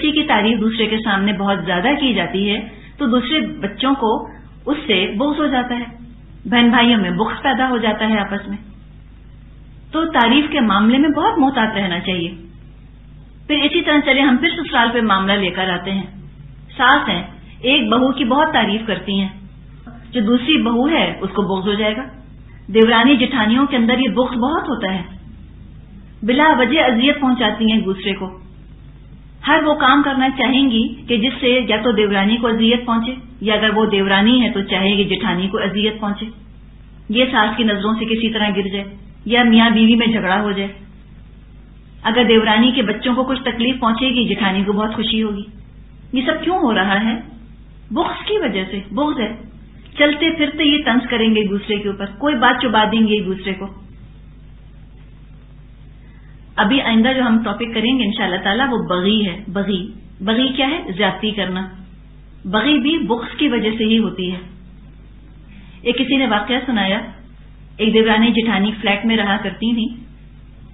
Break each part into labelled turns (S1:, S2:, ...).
S1: کسی کی تعریف دوسرے کے سامنے بہت زیادہ کی جاتی ہے تو دوسرے بچوں کو اس سے بغض ہو جاتا ہے، بہن بھائیوں میں بغض پیدا ہو جاتا ہے آپس میں. تو تعریف کے معاملے میں بہت محتاط رہنا چاہیے. پھر اسی طرح چلے ہم پھر سسرال پہ معاملہ لے کر آتے ہیں. ساس ہیں، ایک بہو کی بہت تعریف کرتی ہیں، جو دوسری بہو ہے اس کو بغض ہو جائے گا. دیورانی جٹھانیوں کے اندر یہ بغض بہت ہوتا ہے، بلا وجہ اذیت پہنچاتی ہیں ایک دوسرے کو. ہر وہ کام کرنا چاہیں گی کہ جس سے یا تو دیورانی کو اذیت پہنچے، یا اگر وہ دیورانی ہے تو چاہے گی جٹھانی کو اذیت پہنچے، یہ ساس کی نظروں سے کسی طرح گر جائے یا میاں بیوی میں جھگڑا ہو جائے. اگر دیورانی کے بچوں کو کچھ تکلیف پہنچے گی جٹھانی کو بہت خوشی ہوگی. یہ سب کیوں ہو رہا ہے؟ بغض کی وجہ سے. بغض ہے، چلتے پھرتے یہ طنز کریں گے ایک دوسرے کے اوپر، کوئی بات چبا دیں گے ایک دوسرے کو. ابھی آئندہ جو ہم ٹاپک کریں گے انشاءاللہ تعالیٰ وہ بغی ہے. بغی کیا ہے؟ زیادتی کرنا. بغی بھی بغض کی وجہ سے ہی ہوتی ہے. ایک کسی نے واقعہ سنایا، ایک دیورانی جٹھانی فلیٹ میں رہا کرتی تھی،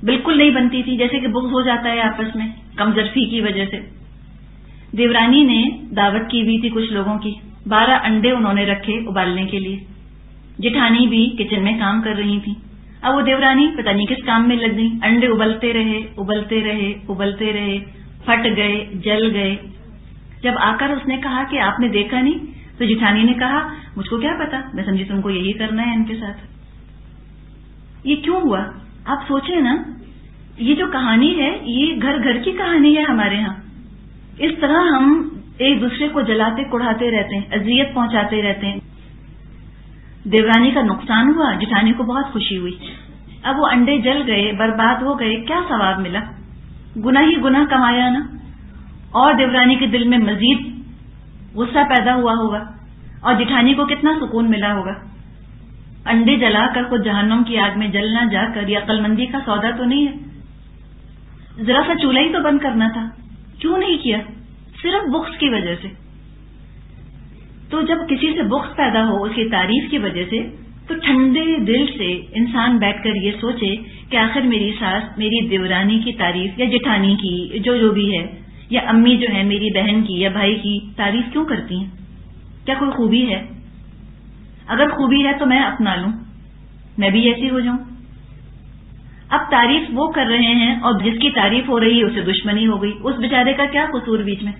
S1: بالکل نہیں بنتی تھی، جیسے کہ بغض ہو جاتا ہے آپس میں کمزرفی کی وجہ سے. دیورانی نے دعوت کی ہوئی تھی کچھ لوگوں کی، 12 انڈے انہوں نے رکھے ابالنے کے لیے. جٹھانی بھی کچن میں کام کر رہی تھی. اب وہ دیورانی پتہ نہیں کس کام میں لگ گئی، انڈے ابلتے رہے، پھٹ گئے، جل گئے. جب آ کر اس نے کہا کہ آپ نے دیکھا نہیں، تو جٹھانی نے کہا مجھ کو کیا پتا، میں سمجھی تم کو یہی کرنا ہے ان کے ساتھ. یہ کیوں ہوا؟ آپ سوچیں نا، یہ جو کہانی ہے یہ گھر گھر کی کہانی ہے ہمارے ہاں. اس طرح ہم ایک دوسرے کو جلاتے کڑھاتے رہتے ہیں، اذیت پہنچاتے رہتے ہیں. دیورانی کا نقصان ہوا، جٹھانی کو بہت خوشی ہوئی. اب وہ انڈے جل گئے، برباد ہو گئے، کیا ثواب ملا؟ گناہ ہی گناہ کمایا نا. اور دیورانی کے دل میں مزید غصہ پیدا ہوا ہوگا، اور جٹھانی کو کتنا سکون ملا ہوگا. انڈے جلا کر خود جہنم کی آگ میں جلنا جا کر یہ عقل مندی کا سودا تو نہیں ہے. ذرا سا چولہا ہی تو بند کرنا تھا، کیوں نہیں کیا؟ صرف بغض کی وجہ سے. تو جب کسی سے بغض پیدا ہو اس کی تعریف کی وجہ سے، تو ٹھنڈے دل سے انسان بیٹھ کر یہ سوچے کہ آخر میری ساس میری دیورانی کی تعریف یا جٹھانی کی جو بھی ہے، یا امی جو ہے میری بہن کی یا بھائی کی تعریف کیوں کرتی ہیں؟ کیا کوئی خوبی ہے؟ اگر خوبی ہے تو میں اپنا لوں، میں بھی ایسی ہو جاؤں. اب تعریف وہ کر رہے ہیں اور جس کی تعریف ہو رہی ہے اسے دشمنی ہو گئی. اس بیچارے کا کیا قصور بیچ میں؟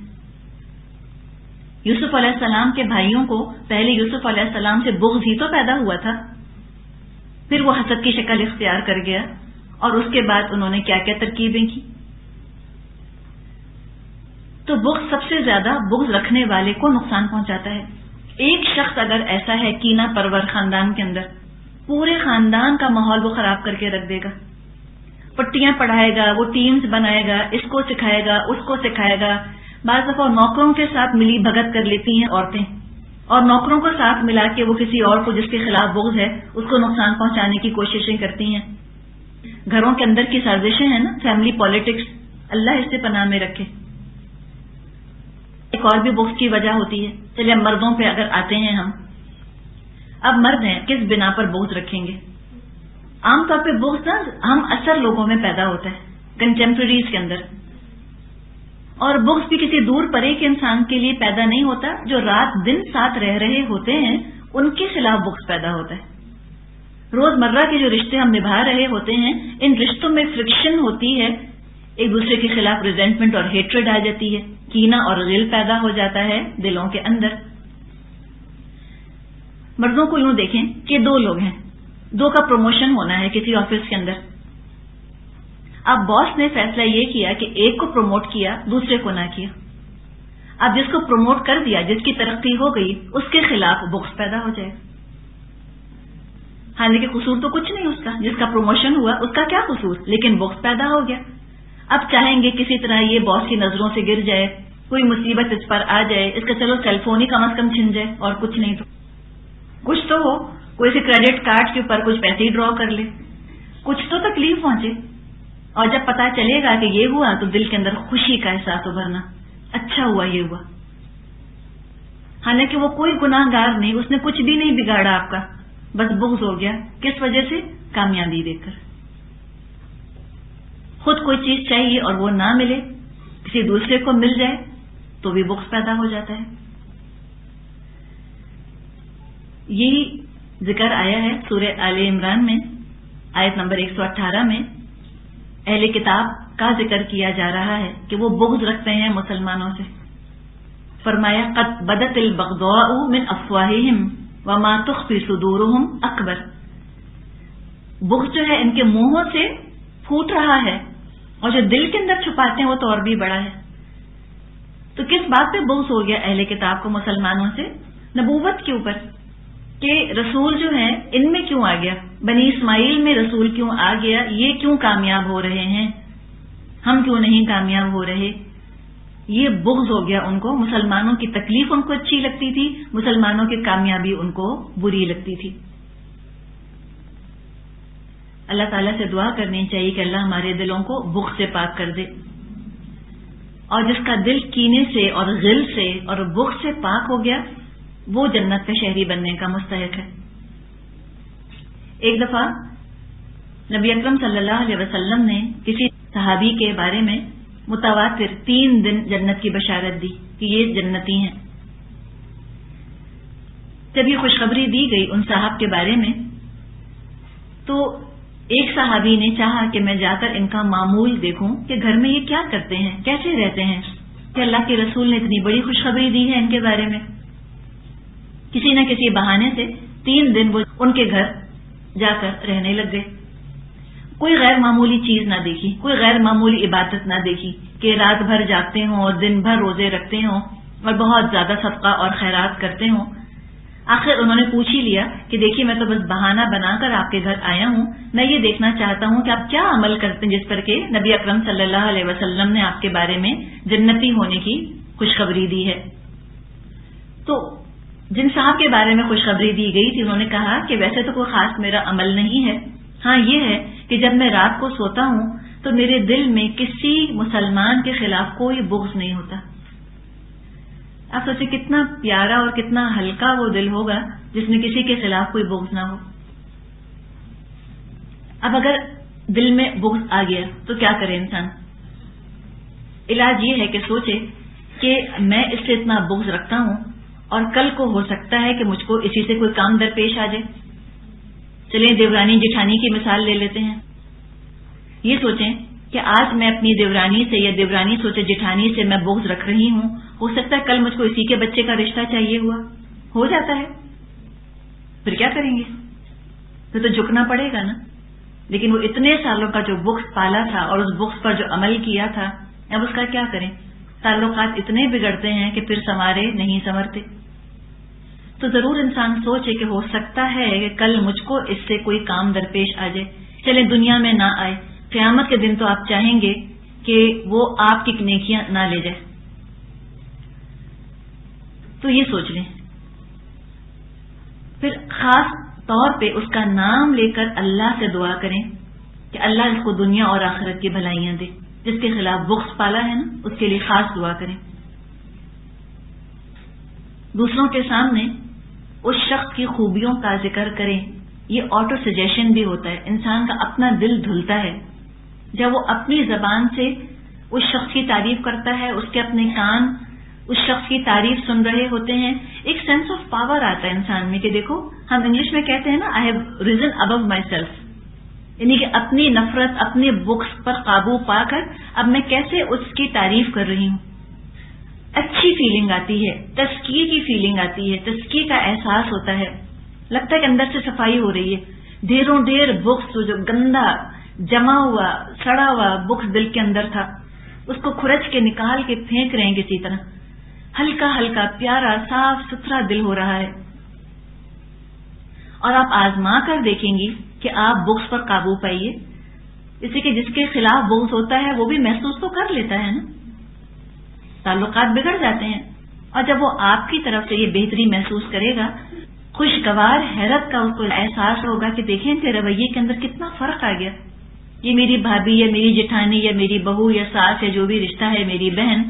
S1: یوسف علیہ السلام کے بھائیوں کو پہلے یوسف علیہ السلام سے بغض ہی تو پیدا ہوا تھا، پھر وہ حسد کی شکل اختیار کر گیا، اور اس کے بعد انہوں نے کیا کیا ترکیبیں کی. تو بغض سب سے زیادہ بغض رکھنے والے کو نقصان پہنچاتا ہے. ایک شخص اگر ایسا ہے کینہ پرور خاندان کے اندر، پورے خاندان کا ماحول وہ خراب کر کے رکھ دے گا. پٹیاں پڑھائے گا، وہ ٹیمز بنائے گا، اس کو سکھائے گا، اس کو سکھائے گا. بعض دفعہ نوکروں کے ساتھ ملی بھگت کر لیتی ہیں عورتیں، اور نوکروں کو ساتھ ملا کے وہ کسی اور کو جس کے خلاف بغض ہے اس کو نقصان پہنچانے کی کوششیں کرتی ہیں. گھروں کے اندر کی سازشیں ہیں نا، فیملی پالیٹکس، اللہ اس سے پناہ میں رکھے. ایک اور بھی بغض کی وجہ ہوتی ہے. چلیے مردوں پہ اگر آتے ہیں ہم، اب مرد ہیں کس بنا پر بغض رکھیں گے؟ عام طور پہ بغض نا ہم اثر لوگوں میں پیدا ہوتا ہے، کنٹمپریریز کے اندر. اور بغض بھی کسی دور پرے کے انسان کے لیے پیدا نہیں ہوتا، جو رات دن ساتھ رہ رہے ہوتے ہیں ان کے خلاف بغض پیدا ہوتا ہے. روزمرہ کے جو رشتے ہم نبھا رہے ہوتے ہیں، ان رشتوں میں فرکشن ہوتی ہے، ایک دوسرے کے خلاف ریزنٹمنٹ اور ہیٹریڈ آ جاتی ہے، کینہ اور غل پیدا ہو جاتا ہے دلوں کے اندر. مردوں کو یوں دیکھیں کہ 2 لوگ ہیں، 2 کا پروموشن ہونا ہے کسی آفس کے اندر. اب باس نے فیصلہ یہ کیا کہ ایک کو پروموٹ کیا، دوسرے کو نہ کیا. اب جس کو پروموٹ کر دیا، جس کی ترقی ہو گئی، اس کے خلاف بغض پیدا ہو جائے. حالانکہ قصور تو کچھ نہیں اس کا، جس کا پروموشن ہوا اس کا کیا قصور، لیکن بغض پیدا ہو گیا. اب چاہیں گے کسی طرح یہ باس کی نظروں سے گر جائے، کوئی مصیبت اس پر آ جائے، اس کا چلو سیل فون ہی کم از کم چھن جائے، اور کچھ نہیں تو کچھ تو ہو، کوئی سے کریڈٹ کارڈ کے اوپر کچھ پیسے ہی ڈرا کر لے، کچھ تو تکلیف پہنچے. اور جب پتا چلے گا کہ یہ ہوا تو دل کے اندر خوشی کا احساس ابھرنا، اچھا ہوا یہ ہوا. حالانکہ وہ کوئی گناہ گار نہیں، اس نے کچھ بھی نہیں بگاڑا آپ کا، بس بغض ہو گیا. کس وجہ سے؟ کامیابی دیکھ کر. خود کوئی چیز چاہیے اور وہ نہ ملے کسی دوسرے کو مل جائے تو بھی بغض پیدا ہو جاتا ہے. یہی ذکر آیا ہے سورہ آل عمران میں آیت نمبر 118 میں. اہل کتاب کا ذکر کیا جا رہا ہے کہ وہ بغض رکھتے ہیں مسلمانوں سے. فرمایا قد بدت البغضاء من افواہہم وما تخفی صدورہم اکبر. بغض جو ہے ان کے منہوں سے پھوٹ رہا ہے اور جو دل کے اندر چھپاتے ہیں وہ تو اور بھی بڑا ہے. تو کس بات پہ بغض ہو گیا اہل کتاب کو مسلمانوں سے؟ نبوت کے اوپر کہ رسول جو ہیں ان میں کیوں آ گیا، بنی اسماعیل میں رسول کیوں آ گیا، یہ کیوں کامیاب ہو رہے ہیں، ہم کیوں نہیں کامیاب ہو رہے. یہ بغض ہو گیا ان کو. مسلمانوں کی تکلیف ان کو اچھی لگتی تھی، مسلمانوں کی کامیابی ان کو بری لگتی تھی. اللہ تعالیٰ سے دعا کرنی چاہیے کہ اللہ ہمارے دلوں کو بغض سے پاک کر دے، اور جس کا دل کینے سے اور غل سے اور بغض سے پاک ہو گیا وہ جنت کا شہری بننے کا مستحق ہے. ایک دفعہ نبی اکرم صلی اللہ علیہ وسلم نے کسی صحابی کے بارے میں متواتر 3 دن جنت کی بشارت دی کہ یہ جنتی ہیں. جب یہ خوشخبری دی گئی ان صاحب کے بارے میں تو ایک صحابی نے چاہا کہ میں جا کر ان کا معمول دیکھوں کہ گھر میں یہ کیا کرتے ہیں، کیسے رہتے ہیں، کہ اللہ کے رسول نے اتنی بڑی خوشخبری دی ہے ان کے بارے میں. کسی نہ کسی بہانے سے 3 دن وہ ان کے گھر جا کر رہنے لگ گئے. کوئی غیر معمولی چیز نہ دیکھی، کوئی غیر معمولی عبادت نہ دیکھی کہ رات بھر جاگتے ہوں اور دن بھر روزے رکھتے ہوں اور بہت زیادہ صدقہ اور خیرات کرتے ہوں. آخر انہوں نے پوچھ ہی لیا کہ دیکھیے میں تو بس بہانہ بنا کر آپ کے گھر آیا ہوں، میں یہ دیکھنا چاہتا ہوں کہ آپ کیا عمل کرتے ہیں جس پر کہ نبی اکرم صلی اللہ علیہ وسلم نے آپ کے بارے میں جنتی ہونے کی خوشخبری دی ہے. تو جن صاحب کے بارے میں خوشخبری دی گئی تھی انہوں نے کہا کہ ویسے تو کوئی خاص میرا عمل نہیں ہے، ہاں یہ ہے کہ جب میں رات کو سوتا ہوں تو میرے دل میں کسی مسلمان کے خلاف کوئی بغض نہیں ہوتا. آپ سوچیں کتنا پیارا اور کتنا ہلکا وہ دل ہوگا جس میں کسی کے خلاف کوئی بغض نہ ہو. اب اگر دل میں بغض آ گیا تو کیا کرے انسان؟ علاج یہ ہے کہ سوچے کہ میں اس سے اتنا بغض رکھتا ہوں اور کل کو ہو سکتا ہے کہ مجھ کو اسی سے کوئی کام درپیش آ جائے. چلیں دیورانی جٹھانی کی مثال لے لیتے ہیں. یہ سوچیں کہ آج میں اپنی دیورانی سے یا دیورانی سوچے جٹھانی سے میں بغض رکھ رہی ہوں، ہو سکتا ہے کل مجھ کو اسی کے بچے کا رشتہ چاہیے ہو جاتا ہے. پھر کیا کریں گے؟ پھر تو جھکنا پڑے گا نا. لیکن وہ اتنے سالوں کا جو بغض پالا تھا اور اس بغض پر جو عمل کیا تھا، اب اس کا کیا کریں؟ تعلقات اتنے بگڑتے ہیں کہ پھر سنوارے نہیں سنورتے. تو ضرور انسان سوچے کہ ہو سکتا ہے کہ کل مجھ کو اس سے کوئی کام درپیش آ جائے. چلے دنیا میں نہ آئے، قیامت کے دن تو آپ چاہیں گے کہ وہ آپ کی نیکیاں نہ لے جائے. تو یہ سوچ لیں. پھر خاص طور پہ اس کا نام لے کر اللہ سے دعا کریں کہ اللہ اس کو دنیا اور آخرت کی بھلائیاں دے. جس کے خلاف بغض پالا ہے نا اس کے لیے خاص دعا کریں. دوسروں کے سامنے اس شخص کی خوبیوں کا ذکر کریں. یہ آٹو سجیشن بھی ہوتا ہے، انسان کا اپنا دل دھلتا ہے جب وہ اپنی زبان سے اس شخص کی تعریف کرتا ہے، اس کے اپنے کان اس شخص کی تعریف سن رہے ہوتے ہیں. ایک سینس آف پاور آتا ہے انسان میں کہ دیکھو، ہم انگلش میں کہتے ہیں نا I have risen above my self, یعنی کہ اپنی نفرت اپنے بغض پر قابو پا کر اب میں کیسے اس کی تعریف کر رہی ہوں. اچھی فیلنگ آتی ہے، تزکیے کی فیلنگ آتی ہے، تزکیے کا احساس ہوتا ہے، لگتا ہے کہ اندر سے صفائی ہو رہی ہے. ڈھیروں ڈھیر بغض جو گندا جمع ہوا سڑا ہوا بغض دل کے اندر تھا اس کو کھرچ کے نکال کے پھینک رہے ہیں کسی طرح. ہلکا ہلکا پیارا صاف ستھرا دل ہو رہا ہے. اور آپ آزما کر دیکھیں گی کہ آپ بغض پر قابو پائیے. اسی کہ جس کے خلاف بغض ہوتا ہے وہ بھی محسوس تو کر لیتا ہے نا. تعلقات بگڑ جاتے ہیں اور جب وہ آپ کی طرف سے یہ بہتری محسوس کرے گا، خوشگوار حیرت کا اس کو احساس ہوگا کہ دیکھیں کہ رویے کے اندر کتنا فرق آ گیا. یہ میری بھابھی یا میری جٹھانی یا میری بہو یا ساس یا جو بھی رشتہ ہے، میری بہن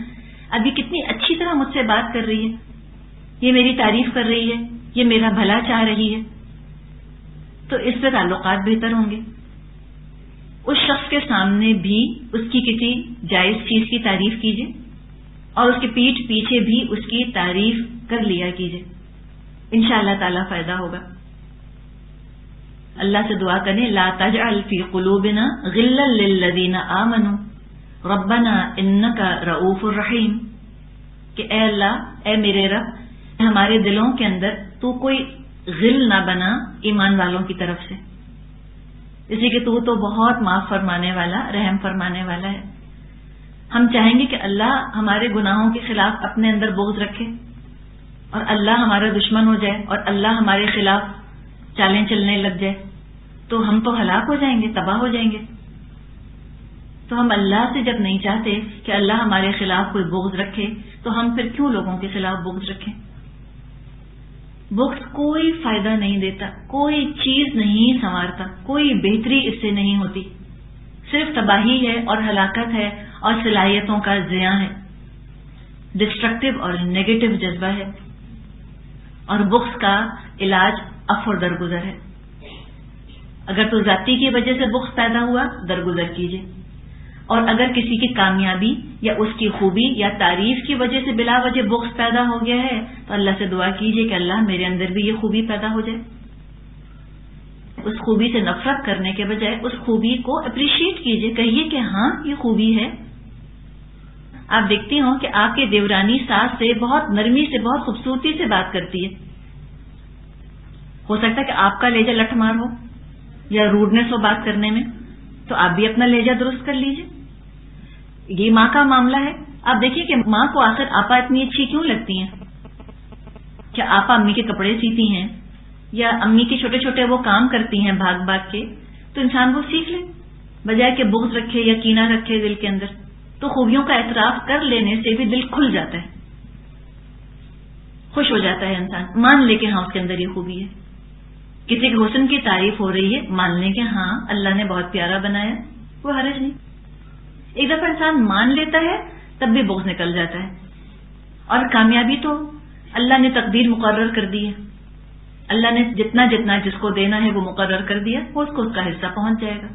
S1: ابھی کتنی اچھی طرح مجھ سے بات کر رہی ہے، یہ میری تعریف کر رہی ہے، یہ میرا بھلا چاہ رہی ہے. تو اس سے تعلقات بہتر ہوں گے. اس شخص کے سامنے بھی اس کی کسی جائز چیز کی تعریف کیجیے اور اس کے پیٹھ پیچھے بھی اس کی تعریف کر لیا کیجیے، انشاءاللہ تعالی فائدہ ہوگا۔ اللہ سے دعا کریں لا تجعل فی قلوبنا غلا للذین آمنوا ربنا انک رؤوف الرحیم، کہ اے اللہ، اے میرے رب، ہمارے دلوں کے اندر تو کوئی غل نہ بنا ایمان والوں کی طرف سے، اسی کہ تو بہت معاف فرمانے والا، رحم فرمانے والا ہے۔ ہم چاہیں گے کہ اللہ ہمارے گناہوں کے خلاف اپنے اندر بغض رکھے اور اللہ ہمارا دشمن ہو جائے اور اللہ ہمارے خلاف چالیں چلنے لگ جائے، تو ہم تو ہلاک ہو جائیں گے، تباہ ہو جائیں گے۔ تو ہم اللہ سے جب نہیں چاہتے کہ اللہ ہمارے خلاف کوئی بغض رکھے، تو ہم پھر کیوں لوگوں کے خلاف بغض رکھیں؟ بغض کوئی فائدہ نہیں دیتا، کوئی چیز نہیں سنوارتا، کوئی بہتری اس سے نہیں ہوتی، صرف تباہی ہے اور ہلاکت ہے اور صلاحیتوں کا ضیاع ہے، ڈسٹرکٹیو اور نیگیٹو جذبہ ہے۔ اور بغض کا علاج عفو درگزر ہے۔ اگر تو ذاتی کی وجہ سے بغض پیدا ہوا، درگزر کیجیے، اور اگر کسی کی کامیابی یا اس کی خوبی یا تعریف کی وجہ سے بلا وجہ بغض پیدا ہو گیا ہے، تو اللہ سے دعا کیجیے کہ اللہ میرے اندر بھی یہ خوبی پیدا ہو جائے۔ اس خوبی سے نفرت کرنے کے بجائے اس خوبی کو اپریشیٹ کیجیے، کہیے کہ ہاں یہ خوبی ہے۔ آپ دیکھتی ہوں کہ آپ کے دیورانی ساس سے بہت نرمی سے، بہت خوبصورتی سے بات کرتی ہے، ہو سکتا ہے کہ آپ کا لہجہ لٹھ مار ہو یا روڈنس ہو بات کرنے میں، تو آپ بھی اپنا لہجہ درست کر لیجیے۔ یہ ماں کا معاملہ ہے۔ آپ دیکھیے کہ ماں کو آخر آپا اتنی اچھی کیوں لگتی ہیں؟ کیا آپا امی کے کپڑے سیتی ہیں یا امی کے چھوٹے چھوٹے وہ کام کرتی ہیں بھاگ بھاگ کے، تو انسان وہ سیکھ لے بجائے کہ بغض رکھے یا کینہ رکھے دل کے اندر۔ تو خوبیوں کا اعتراف کر لینے سے بھی دل کھل جاتا ہے، خوش ہو جاتا ہے انسان، مان لے کہ ہاں اس کے اندر یہ خوبی ہے۔ کسی کے حسن کی تعریف ہو رہی ہے، مان لیں کہ ہاں اللہ نے بہت پیارا بنایا، وہ حرج نہیں۔ ایک دفعہ انسان مان لیتا ہے تب بھی بغض نکل جاتا ہے۔ اور کامیابی تو اللہ نے تقدیر مقرر کر دی ہے، اللہ نے جتنا جتنا جس کو دینا ہے وہ مقرر کر دیا، وہ اس کو اس کا حصہ پہنچ جائے گا۔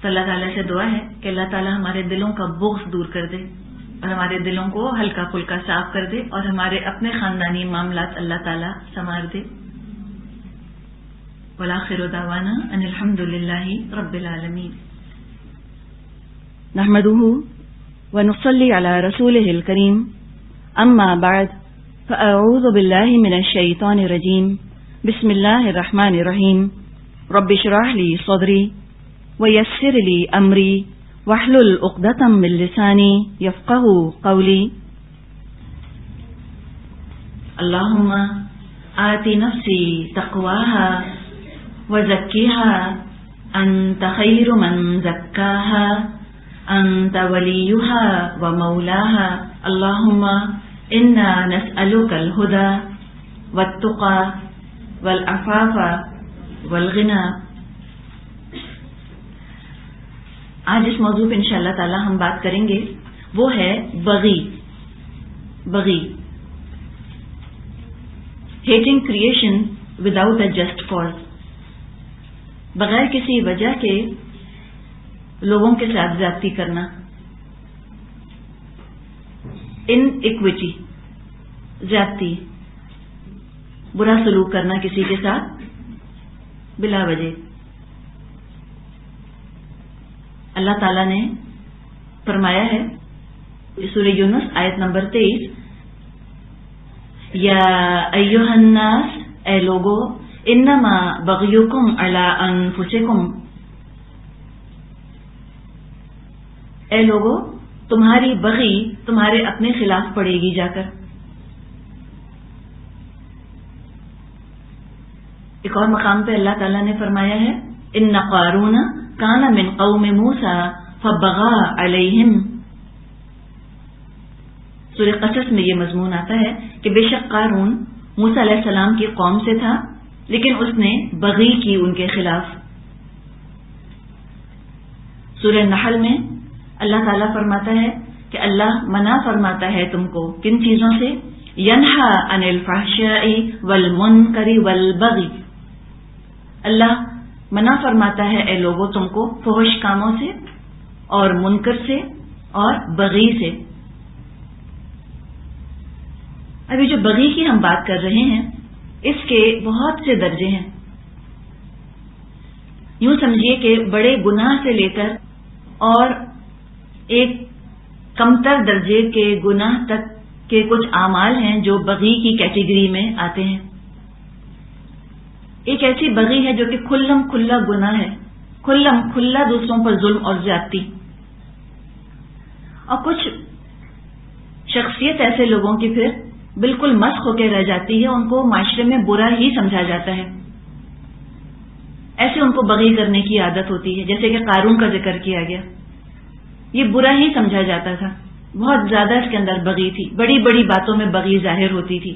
S1: تو اللہ تعالیٰ سے دعا ہے کہ اللہ تعالیٰ ہمارے دلوں کا بغض دور کر دے اور ہمارے دلوں کو ہلکا پھلکا صاف کر دے اور ہمارے اپنے خاندانی معاملات اللہ تعالیٰ سنوار دے۔ وآخر دعوانا ان الحمد للہ رب العالمین۔
S2: نحمده ونصلي على رسوله الكريم، أما بعد فأعوذ بالله من الشيطان الرجيم، بسم الله الرحمن الرحيم، رب اشرح لي صدري ويسر لي أمري واحلل عقدة من لساني يفقهوا قولي۔
S1: اللهم آت نفسي تقواها وزكها أنت خير من زكاها أنت وليها ومولاها۔ اللهم إنا نسألك الهدى والتقى والعفاف والغنى۔ آج اس موضوع پہ انشاءاللہ تعالی ہم بات کریں گے، وہ ہے بغی۔ Hating creation without a just cause, بغیر کسی وجہ کے لوگوں کے ساتھ زیادتی کرنا، ان ایکویٹی، زیادتی، برا سلوک کرنا کسی کے ساتھ بلا وجہ۔ اللہ تعالیٰ نے فرمایا ہے سورہ یونس آیت نمبر 23، یا ایھا الناس، اے لوگو، انما بغیکم علی انفسکم، اے لوگو تمہاری بغی تمہارے اپنے خلاف پڑے گی جا کر۔ ایک اور مقام پہ اللہ تعالیٰ نے فرمایا ہے ان قارون کان من قوم موسیٰ فبغى علیہم۔ سورہ قصص میں یہ مضمون آتا ہے کہ بے شک قارون موسیٰ علیہ السلام کی قوم سے تھا، لیکن اس نے بغی کی ان کے خلاف۔ سورہ نحل میں اللہ تعالیٰ فرماتا ہے کہ اللہ منع فرماتا ہے تم کو کن چیزوں سے؟ ینہا عن الفحشاء والمنکر والبغی، اللہ منع فرماتا ہے اے لوگوں تم کو فحش کاموں سے اور منکر سے اور بغی سے۔ ابھی جو بغی کی ہم بات کر رہے ہیں اس کے بہت سے درجے ہیں۔ یوں سمجھیے کہ بڑے گناہ سے لے کر اور ایک کمتر درجے کے گناہ تک کے کچھ اعمال ہیں جو بغی کی کیٹیگری میں آتے ہیں۔ ایک ایسی بغی ہے جو کہ کھلم کھلا گناہ ہے، کھلم کھلا دوسروں پر ظلم اور زیادتی، اور کچھ شخصیت ایسے لوگوں کی پھر بالکل مسخ ہو کے رہ جاتی ہے، ان کو معاشرے میں برا ہی سمجھا جاتا ہے، ایسے ان کو بغی کرنے کی عادت ہوتی ہے۔ جیسے کہ قارون کا ذکر کیا گیا، یہ برا ہی سمجھا جاتا تھا، بہت زیادہ اس کے اندر بغی تھی، بڑی بڑی باتوں میں بغی ظاہر ہوتی تھی۔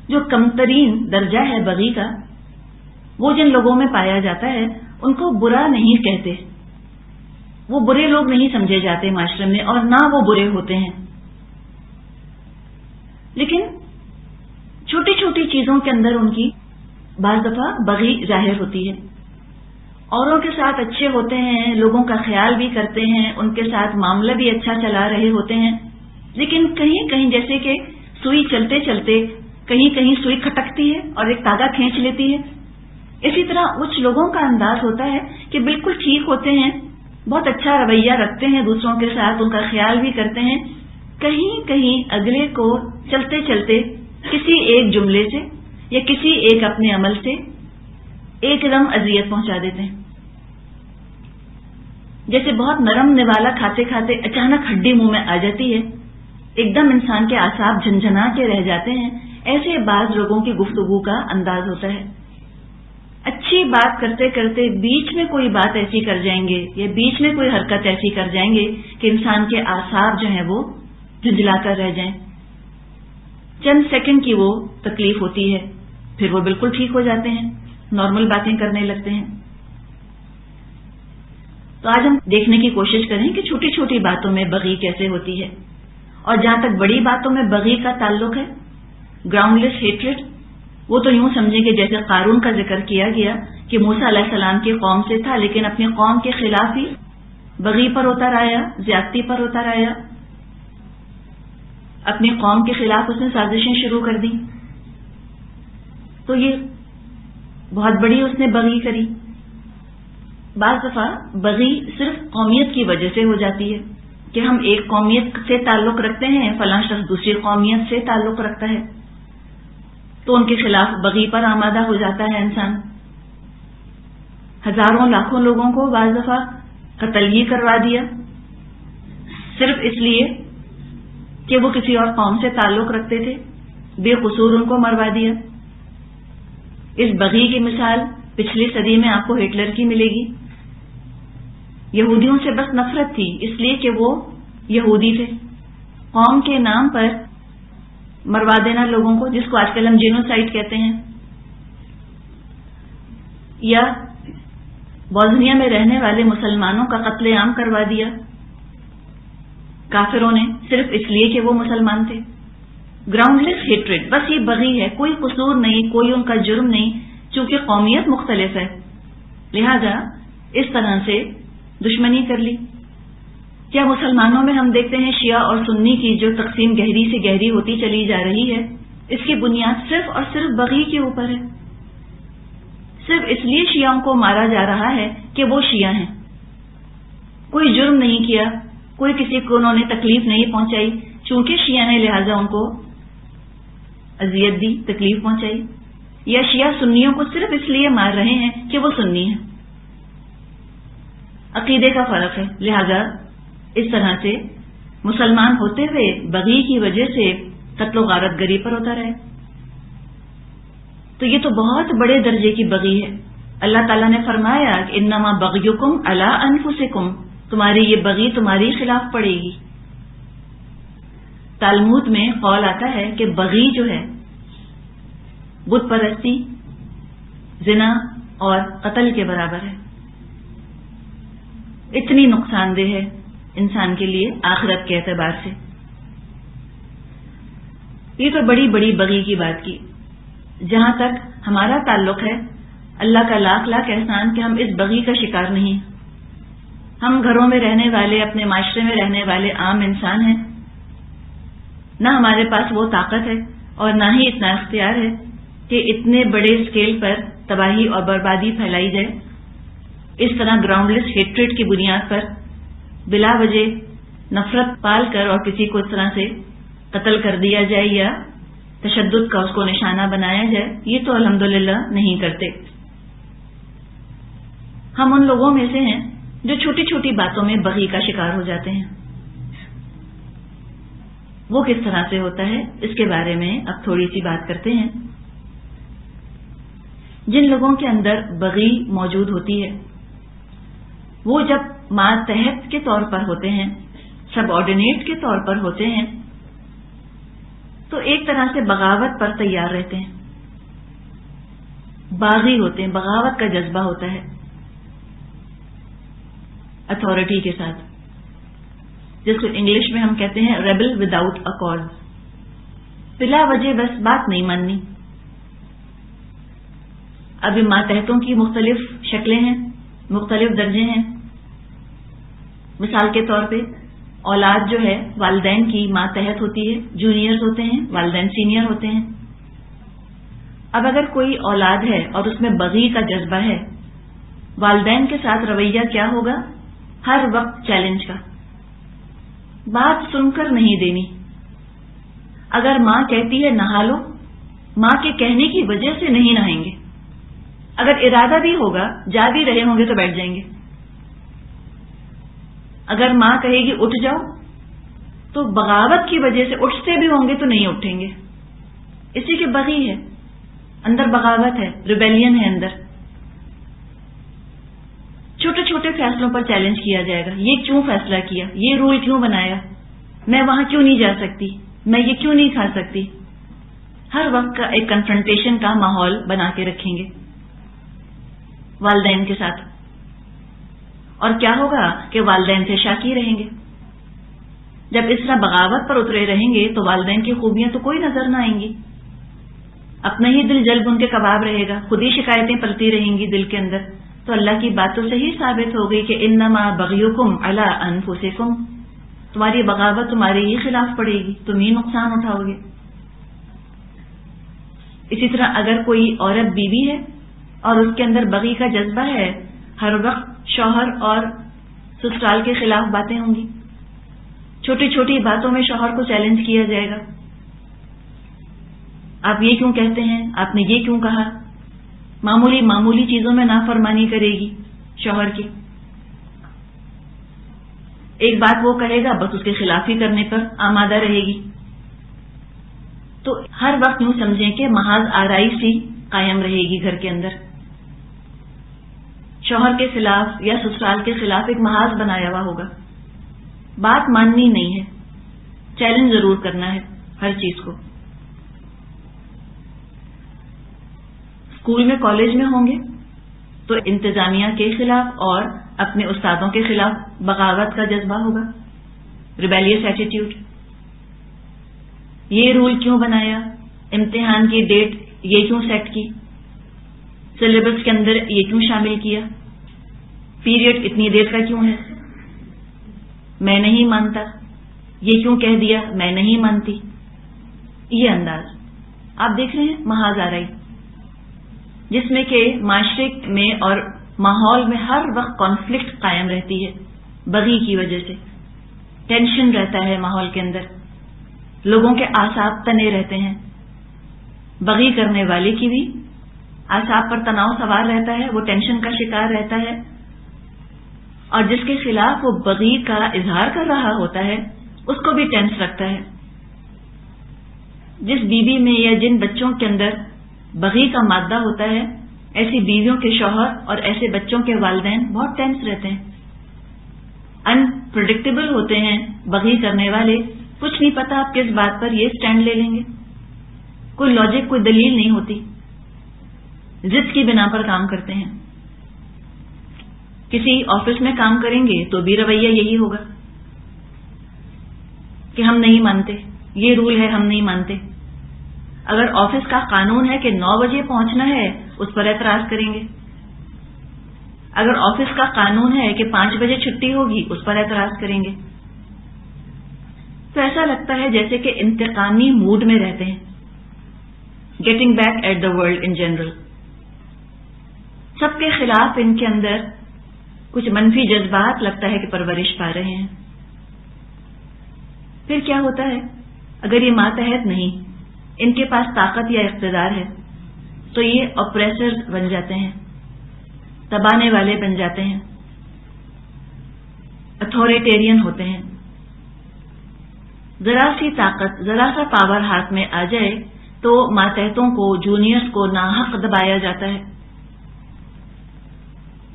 S1: جو کمترین درجہ ہے بغی کا، وہ جن لوگوں میں پایا جاتا ہے ان کو برا نہیں کہتے، وہ برے لوگ نہیں سمجھے جاتے معاشرے میں، اور نہ وہ برے ہوتے ہیں، لیکن چھوٹی چھوٹی چیزوں کے اندر ان کی بعض دفعہ بغی ظاہر ہوتی ہے۔ اوروں کے ساتھ اچھے ہوتے ہیں، لوگوں کا خیال بھی کرتے ہیں، ان کے ساتھ معاملہ بھی اچھا چلا رہے ہوتے ہیں، لیکن کہیں کہیں جیسے کہ سوئی چلتے چلتے کہیں کہیں سوئی کھٹکتی ہے اور ایک تاغا کھینچ لیتی ہے، اسی طرح کچھ لوگوں کا انداز ہوتا ہے کہ بالکل ٹھیک ہوتے ہیں، بہت اچھا رویہ رکھتے ہیں دوسروں کے ساتھ، ان کا خیال بھی کرتے ہیں، کہیں کہیں اگلے کو چلتے چلتے کسی ایک جملے سے یا کسی ایک اپنے عمل سے ایک دم اذیت پہنچا دیتے ہیں۔ جیسے بہت نرم نوالا کھاتے کھاتے اچانک ہڈی منہ میں آ جاتی ہے، ایک دم انسان کے اعصاب جھنجھنا کے رہ جاتے ہیں، ایسے بعض لوگوں کی گفتگو کا انداز ہوتا ہے۔ اچھی بات کرتے کرتے بیچ میں کوئی بات ایسی کر جائیں گے یا بیچ میں کوئی حرکت ایسی کر جائیں گے کہ انسان کے اعصاب جو ہیں وہ جھنجھلا کر رہ جائیں، چند سیکنڈ کی وہ تکلیف ہوتی ہے، پھر وہ بالکل ٹھیک ہو جاتے ہیں، نارمل باتیں کرنے لگتے ہیں۔ تو آج ہم دیکھنے کی کوشش کریں کہ چھوٹی چھوٹی باتوں میں بغی کیسے ہوتی ہے، اور جہاں تک بڑی باتوں میں بغی کا تعلق ہے، گراؤنڈ لیس ہیٹریڈ، وہ تو یوں سمجھیں کہ جیسے قارون کا ذکر کیا گیا کہ موسیٰ علیہ السلام کی قوم سے تھا، لیکن اپنی قوم کے خلاف ہی بغی پر اتر آیا، زیادتی پر اتر آیا، اپنی قوم کے خلاف اس نے سازشیں شروع کر دی، تو یہ بہت بڑی اس نے بغی کری۔ بعض دفعہ بغی صرف قومیت کی وجہ سے ہو جاتی ہے کہ ہم ایک قومیت سے تعلق رکھتے ہیں، فلاں شخص دوسری قومیت سے تعلق رکھتا ہے، تو ان کے خلاف بغی پر آمادہ ہو جاتا ہے انسان۔ ہزاروں لاکھوں لوگوں کو بعض دفعہ قتل ہی کروا دیا، صرف اس لیے کہ وہ کسی اور قوم سے تعلق رکھتے تھے، بے قصور ان کو مروا دیا۔ اس بغی کی مثال پچھلی صدی میں آپ کو ہٹلر کی ملے گی۔ یہودیوں سے بس نفرت تھی، اس لیے کہ وہ یہودی تھے، قوم کے نام پر مروا دینا لوگوں کو، جس کو آج کل ہم جینوسائیڈ کہتے ہیں۔ یا بوسنیا میں رہنے والے مسلمانوں کا قتل عام کروا دیا کافروں نے، صرف اس لیے کہ وہ مسلمان تھے۔ گراؤنڈ لیس ہیٹریڈ، بس یہ بغی ہے، کوئی قصور نہیں، کوئی ان کا جرم نہیں، چونکہ قومیت مختلف ہے لہذا اس طرح سے دشمنی کر لی۔ کیا مسلمانوں میں ہم دیکھتے ہیں شیعہ اور سنی کی جو تقسیم گہری سے گہری ہوتی چلی جا رہی ہے، اس کی بنیاد صرف اور صرف بغی کے اوپر ہے۔ صرف اس لیے شیعوں کو مارا جا رہا ہے کہ وہ شیعہ ہیں، کوئی جرم نہیں کیا، کوئی کسی کو انہوں نے تکلیف نہیں پہنچائی، چونکہ شیعہ نے لہٰذا ان کو اذیت دی، تکلیف پہنچائی۔ یا شیعہ سنیوں کو صرف اس لیے مار رہے ہیں کہ وہ سنی ہیں، عقیدے کا فرق ہے، لہذا اس طرح سے مسلمان ہوتے ہوئے بغی کی وجہ سے قتل و غارت گری پر ہوتا رہے۔ تو یہ تو بہت بڑے درجے کی بغی ہے۔ اللہ تعالیٰ نے فرمایا کہ انما بغیکم علی انفسکم، تمہاری یہ بغی تمہاری خلاف پڑے گی۔ تالمود میں قول آتا ہے کہ بغی جو ہے بت پرستی، زنا اور قتل کے برابر ہے، اتنی نقصان دہ ہے انسان کے لیے آخرت کے اعتبار سے۔ یہ تو بڑی بڑی بغی کی بات کی۔ جہاں تک ہمارا تعلق ہے، اللہ کا لاکھ لاکھ احسان کہ ہم اس بغی کا شکار نہیں. ہم گھروں میں رہنے والے، اپنے معاشرے میں رہنے والے عام انسان ہیں. نہ ہمارے پاس وہ طاقت ہے اور نہ ہی اتنا اختیار ہے کہ اتنے بڑے اسکیل پر تباہی اور بربادی پھیلائی جائے. اس طرح گراؤنڈ لیس ہیٹریڈ کی بنیاد پر بلا وجہ نفرت پال کر اور کسی کو اس طرح سے قتل کر دیا جائے یا تشدد کا اس کو نشانہ بنایا جائے، یہ تو الحمدللہ نہیں کرتے. ہم ان لوگوں میں سے ہیں جو چھوٹی چھوٹی باتوں میں بغی کا شکار ہو جاتے ہیں. وہ کس طرح سے ہوتا ہے اس کے بارے میں اب تھوڑی سی بات کرتے ہیں. جن لوگوں کے اندر بغی موجود ہوتی ہے وہ جب ماتحت کے طور پر ہوتے ہیں، سب آرڈینیٹ کے طور پر ہوتے ہیں، تو ایک طرح سے بغاوت پر تیار رہتے ہیں، باغی ہوتے ہیں، بغاوت کا جذبہ ہوتا ہے اتھارٹی کے ساتھ، جس کو انگلش میں ہم کہتے ہیں ریبل وداؤٹ اے کاز. بلا وجہ بس بات نہیں ماننی. ابھی ماتحتوں کی مختلف شکلیں ہیں، مختلف درجے ہیں. مثال کے طور پہ اولاد جو ہے والدین کی ماتحت ہوتی ہے، جونیئرز ہوتے ہیں، والدین سینئر ہوتے ہیں. اب اگر کوئی اولاد ہے اور اس میں بغی کا جذبہ ہے، والدین کے ساتھ رویہ کیا ہوگا؟ ہر وقت چیلنج کا، بات سن کر نہیں دینی. اگر ماں کہتی ہے نہا لو، ماں کے کہنے کی وجہ سے نہیں نہائیں گے. اگر ارادہ بھی ہوگا، جا بھی رہے ہوں گے تو بیٹھ جائیں گے. اگر ماں کہے گی اٹھ جاؤ تو بغاوت کی وجہ سے اٹھتے بھی ہوں گے تو نہیں اٹھیں گے. اسی کے بغی ہے، اندر بغاوت ہے، ریبیلین ہے اندر. چھوٹے چھوٹے فیصلوں پر چیلنج کیا جائے گا. یہ کیوں فیصلہ کیا؟ یہ رول کیوں بنایا؟ میں وہاں کیوں نہیں جا سکتی؟ میں یہ کیوں نہیں کھا سکتی؟ ہر وقت کا ایک کنفرنٹیشن کا ماحول بنا کے رکھیں گے والدین کے ساتھ. اور کیا ہوگا کہ والدین سے شاکی رہیں گے. جب اس طرح بغاوت پر اترے رہیں گے تو والدین کی خوبیاں تو کوئی نظر نہ آئیں گی. اپنا ہی دل جلب ان کے کباب رہے گا، خود ہی شکایتیں پلتی رہیں گی دل کے اندر. تو اللہ کی بات تو صحیح ثابت ہو گئی کہ انما بغیکم علی انفسکم، تمہاری بغاوت تمہارے ہی خلاف پڑے گی، تم ہی نقصان اٹھاؤ گے. اسی طرح اگر کوئی عورت بیوی ہے اور اس کے اندر بغی کا جذبہ ہے، ہر وقت شوہر اور سسرال کے خلاف باتیں ہوں گی. چھوٹی چھوٹی باتوں میں شوہر کو چیلنج کیا جائے گا. آپ یہ کیوں کہتے ہیں؟ آپ نے یہ کیوں کہا؟ معمولی معمولی چیزوں میں نافرمانی کرے گی شوہر کی. ایک بات وہ کہے گا بس اس کے خلاف ہی کرنے پر آمادہ رہے گی. تو ہر وقت یوں سمجھیں کہ محاذ آرائی سی قائم رہے گی گھر کے اندر. شوہر کے خلاف یا سسرال کے خلاف ایک محاذ بنایا ہوا ہوگا. بات ماننی نہیں ہے، چیلنج ضرور کرنا ہے ہر چیز کو. اسکول میں کالج میں ہوں گے تو انتظامیہ کے خلاف اور اپنے استادوں کے خلاف بغاوت کا جذبہ ہوگا، ریبیلیس ایٹیٹیوڈ. یہ رول کیوں بنایا؟ امتحان کی ڈیٹ یہ کیوں سیٹ کی؟ سلیبس کے اندر یہ کیوں شامل کیا؟ پیریڈ اتنی دیر کا کیوں ہے؟ میں نہیں مانتا. یہ کیوں کہہ دیا؟ میں نہیں مانتی. یہ انداز آپ دیکھ رہے ہیں محاذ آرائی، جس میں کہ معاشرے میں اور ماحول میں ہر وقت کانفلکٹ قائم رہتی ہے بغی کی وجہ سے. ٹینشن رہتا ہے ماحول کے اندر، لوگوں کے اعصاب تنے رہتے ہیں. بغی کرنے والے کی بھی اعصاب پر تناؤ سوار رہتا ہے، وہ ٹینشن کا شکار رہتا ہے. اور جس کے خلاف وہ بغی کا اظہار کر رہا ہوتا ہے اس کو بھی ٹینس رکھتا ہے. جس بیوی میں یا جن بچوں کے اندر بغی کا مادہ ہوتا ہے، ایسی بیویوں کے شوہر اور ایسے بچوں کے والدین بہت ٹینس رہتے ہیں، انپریڈکٹیبل ہوتے ہیں. بغی کرنے والے کچھ نہیں پتا آپ کس بات پر یہ سٹینڈ لے لیں گے، کوئی لاجک کوئی دلیل نہیں ہوتی، ضد کی بنا پر کام کرتے ہیں. کسی آفس میں کام کریں گے تو بھی رویہ یہی ہوگا کہ ہم نہیں مانتے، یہ رول ہے ہم نہیں مانتے. اگر آفس کا قانون ہے کہ 9 بجے پہنچنا ہے اس پر اعتراض کریں گے. اگر آفس کا قانون ہے کہ 5 بجے چھٹی ہوگی اس پر اعتراض کریں گے. تو ایسا لگتا ہے جیسے کہ انتقامی موڈ میں رہتے ہیں. Getting back at the world in general. سب کے خلاف ان کے اندر کچھ منفی جذبات لگتا ہے کہ پرورش پا رہے ہیں. پھر کیا ہوتا ہے؟ اگر یہ ماتحت نہیں، ان کے پاس طاقت یا اقتدار ہے تو یہ اپریسر بن جاتے ہیں، دبانے والے بن جاتے ہیں، اتھارٹیرین ہوتے ہیں. ذرا سی طاقت، ذرا سا پاور ہاتھ میں آ جائے تو ماتحتوں کو، جونیئرز کو ناحق دبایا جاتا ہے.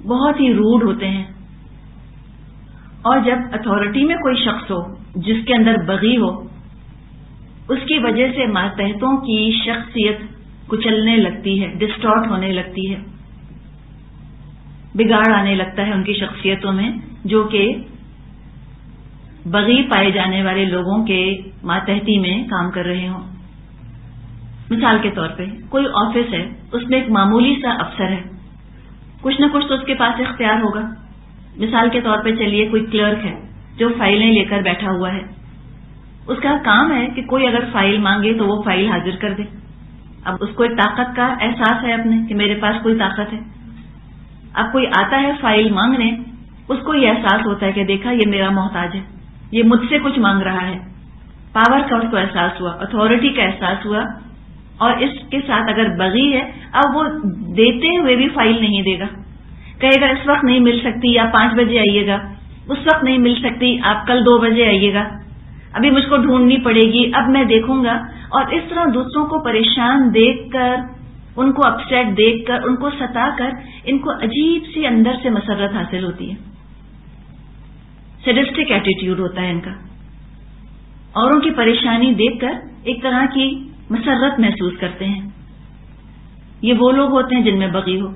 S1: بہت ہی روڈ ہوتے ہیں. اور جب اتھارٹی میں کوئی شخص ہو جس کے اندر بغی ہو، اس کی وجہ سے ماتحتوں کی شخصیت کچلنے لگتی ہے، ڈسٹارٹ ہونے لگتی ہے، بگاڑ آنے لگتا ہے ان کی شخصیتوں میں، جو کہ بغی پائے جانے والے لوگوں کے ماتحتی میں کام کر رہے ہوں. مثال کے طور پہ کوئی آفس ہے، اس میں ایک معمولی سا افسر ہے، کچھ نہ کچھ تو اس کے پاس اختیار ہوگا. مثال کے طور پہ چلیے کوئی کلرک ہے جو فائلیں لے کر بیٹھا ہوا ہے. اس کا کام ہے کہ کوئی اگر فائل مانگے تو وہ فائل حاضر کر دے. اب اس کو ایک طاقت کا احساس ہے اپنے کہ میرے پاس کوئی طاقت ہے. اب کوئی آتا ہے فائل مانگنے، اس کو یہ احساس ہوتا ہے کہ دیکھا یہ میرا محتاج ہے، یہ مجھ سے کچھ مانگ رہا ہے. پاور کا اس کو احساس ہوا، اتھارٹی کا احساس ہوا. اور اس کے ساتھ اگر بغی ہے، اب وہ دیتے ہوئے بھی فائل نہیں دے گا، کہے گا اس وقت نہیں مل سکتی، آپ 5 بجے آئیے گا. اس وقت نہیں مل سکتی، آپ کل 2 بجے آئیے گا، ابھی مجھ کو ڈھونڈنی پڑے گی، اب میں دیکھوں گا. اور اس طرح دوسروں کو پریشان دیکھ کر، ان کو اپسیٹ دیکھ کر، ان کو ستا کر، ان کو عجیب سی اندر سے مسرت حاصل ہوتی ہے. سیڈسٹک ایٹیٹیوڈ ہوتا ہے ان کا. اوروں کی پریشانی دیکھ کر ایک طرح کی مسرت محسوس کرتے ہیں. یہ وہ لوگ ہوتے ہیں جن میں بغی ہو.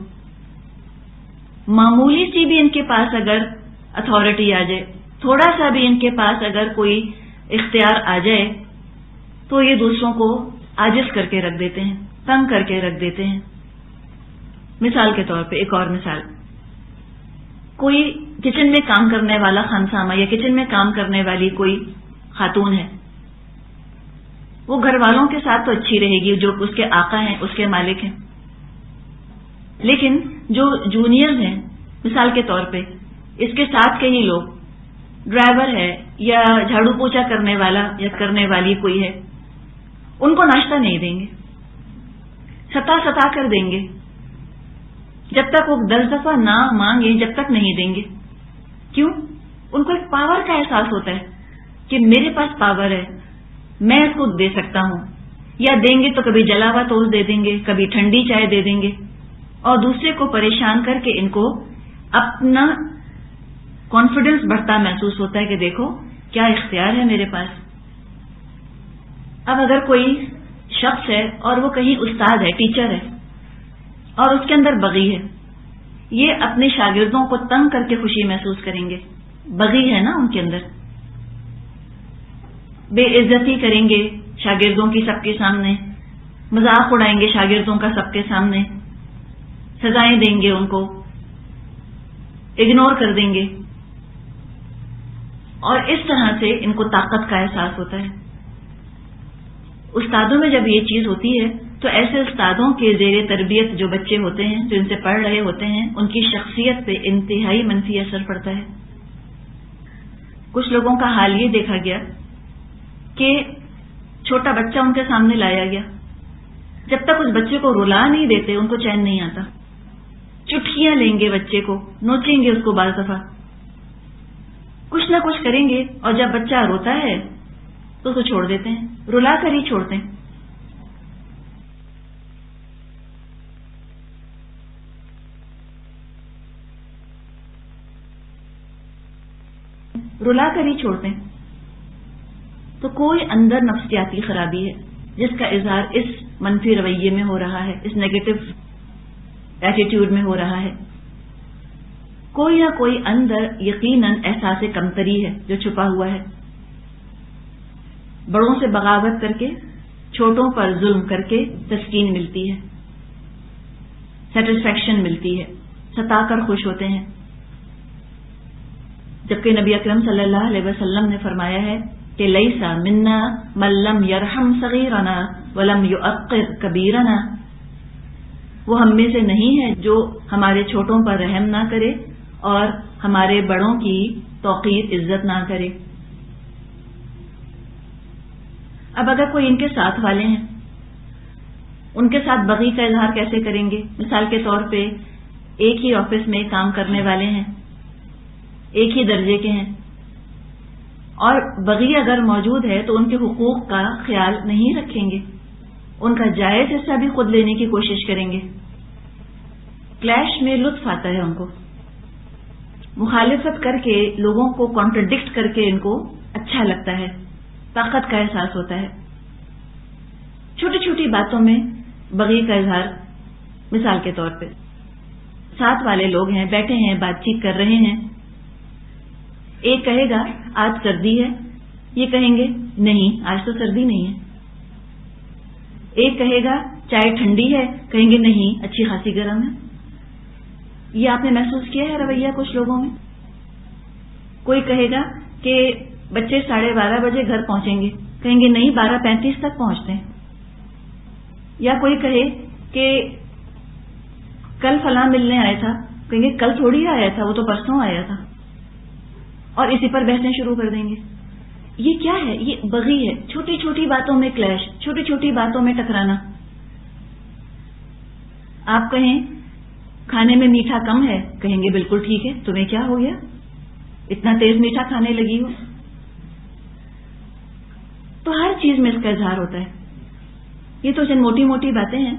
S1: معمولی سی بھی ان کے پاس اگر اتھارٹی آ جائے، تھوڑا سا بھی ان کے پاس اگر کوئی اختیار آ جائے تو یہ دوسروں کو عاجز کر کے رکھ دیتے ہیں، تنگ کر کے رکھ دیتے ہیں. مثال کے طور پہ ایک اور مثال، کوئی کچن میں کام کرنے والا خانسامہ یا کچن میں کام کرنے والی کوئی خاتون ہے. وہ گھر والوں کے ساتھ تو اچھی رہے گی، جو اس کے آقا ہیں، اس کے مالک ہیں. لیکن جو جونیئرز ہیں، مثال کے طور پہ اس کے ساتھ کے ہی لوگ، ڈرائیور ہے یا جھاڑو پوچھا کرنے والا یا کرنے والی کوئی ہے، ان کو ناشتہ نہیں دیں گے، ستا کر دیں گے. جب تک وہ 10 دفعہ نہ مانگے جب تک نہیں دیں گے. کیوں؟ ان کو ایک پاور کا احساس ہوتا ہے کہ میرے پاس پاور ہے، میں اس کو دے سکتا ہوں. یا دیں گے تو کبھی جلا ہوا ٹوسٹ دے دیں گے، کبھی ٹھنڈی چائے دے دیں گے، اور دوسرے کو پریشان کر کے ان کو اپنا کانفیڈنس بڑھتا محسوس ہوتا ہے کہ دیکھو کیا اختیار ہے میرے پاس. اب اگر کوئی شخص ہے اور وہ کہیں استاد ہے، ٹیچر ہے، اور اس کے اندر بغی ہے، یہ اپنے شاگردوں کو تنگ کر کے خوشی محسوس کریں گے. بغی ہے نا ان کے اندر. بے عزتی کریں گے شاگردوں کی سب کے سامنے، مذاق اڑائیں گے شاگردوں کا سب کے سامنے، سزائیں دیں گے، ان کو اگنور کر دیں گے. اور اس طرح سے ان کو طاقت کا احساس ہوتا ہے. استادوں میں جب یہ چیز ہوتی ہے تو ایسے استادوں کے زیر تربیت جو بچے ہوتے ہیں، جو ان سے پڑھ رہے ہوتے ہیں، ان کی شخصیت پہ انتہائی منفی اثر پڑتا ہے. کچھ لوگوں کا حال یہ دیکھا گیا کہ چھوٹا بچہ ان کے سامنے لایا گیا، جب تک اس بچے کو رلا نہیں دیتے ان کو چین نہیں آتا. چٹکیاں لیں گے بچے کو، نوچیں گے اس کو، بعض دفعہ کچھ نہ کچھ کریں گے، اور جب بچہ روتا ہے تو اس کو چھوڑ دیتے ہیں، رلا کر ہی چھوڑتے ہیں. رلا کر ہی چھوڑتے ہیں. تو کوئی اندر نفسیاتی خرابی ہے جس کا اظہار اس منفی رویے میں ہو رہا ہے، اس نیگیٹو ایٹیٹیوڈ میں ہو رہا ہے. کوئی نہ کوئی اندر یقیناً احساس کمتری ہے جو چھپا ہوا ہے. بڑوں سے بغاوت کر کے، چھوٹوں پر ظلم کر کے تسکین ملتی ہے. سیٹسفیکشن ملتی ہے، ستا کر خوش ہوتے ہیں. جبکہ نبی اکرم صلی اللہ علیہ وسلم نے فرمایا ہے کہ لیسا منا من لم یرحم صغیرنا ولم یؤقر کبیرنا، وہ ہم میں سے نہیں ہے جو ہمارے چھوٹوں پر رحم نہ کرے اور ہمارے بڑوں کی توقیر عزت نہ کرے. اب اگر کوئی ان کے ساتھ والے ہیں، ان کے ساتھ بغی کا اظہار کیسے کریں گے؟ مثال کے طور پہ ایک ہی آفس میں کام کرنے والے ہیں، ایک ہی درجے کے ہیں، اور بغی اگر موجود ہے تو ان کے حقوق کا خیال نہیں رکھیں گے، ان کا جائز حصہ بھی خود لینے کی کوشش کریں گے. کلیش میں لطف آتا ہے، ان کو مخالفت کر کے، لوگوں کو کانٹرڈکٹ کر کے ان کو اچھا لگتا ہے، طاقت کا احساس ہوتا ہے. چھوٹی چھوٹی باتوں میں بغی کا اظہار، مثال کے طور پہ ساتھ والے لوگ ہیں، بیٹھے ہیں، بات چیت کر رہے ہیں، ایک کہے گا آج سردی ہے، یہ کہیں گے نہیں آج تو سردی نہیں ہے. ایک کہے گا چائے ٹھنڈی ہے، کہیں گے نہیں اچھی خاصی گرم ہے. یہ آپ نے محسوس کیا ہے رویہ کچھ لوگوں میں؟ کوئی کہے گا کہ بچے 12:30 بجے گھر پہنچیں گے، کہیں گے نہیں 12:35 تک پہنچتے ہیں. یا کوئی کہے کہ کل فلاں ملنے آیا تھا، کہیں گے کل تھوڑی آیا تھا، وہ تو پرسوں آیا تھا، اور اسی پر بحثیں شروع کر دیں گے. یہ کیا ہے؟ یہ بغی ہے. چھوٹی چھوٹی باتوں میں کلیش، چھوٹی چھوٹی باتوں میں ٹکرانا. آپ کہیں کھانے میں میٹھا کم ہے، کہیں گے بالکل ٹھیک ہے، تمہیں کیا ہو گیا اتنا تیز میٹھا کھانے لگی ہو. تو ہر چیز میں اس کا اظہار ہوتا ہے. یہ تو چند موٹی موٹی باتیں ہیں.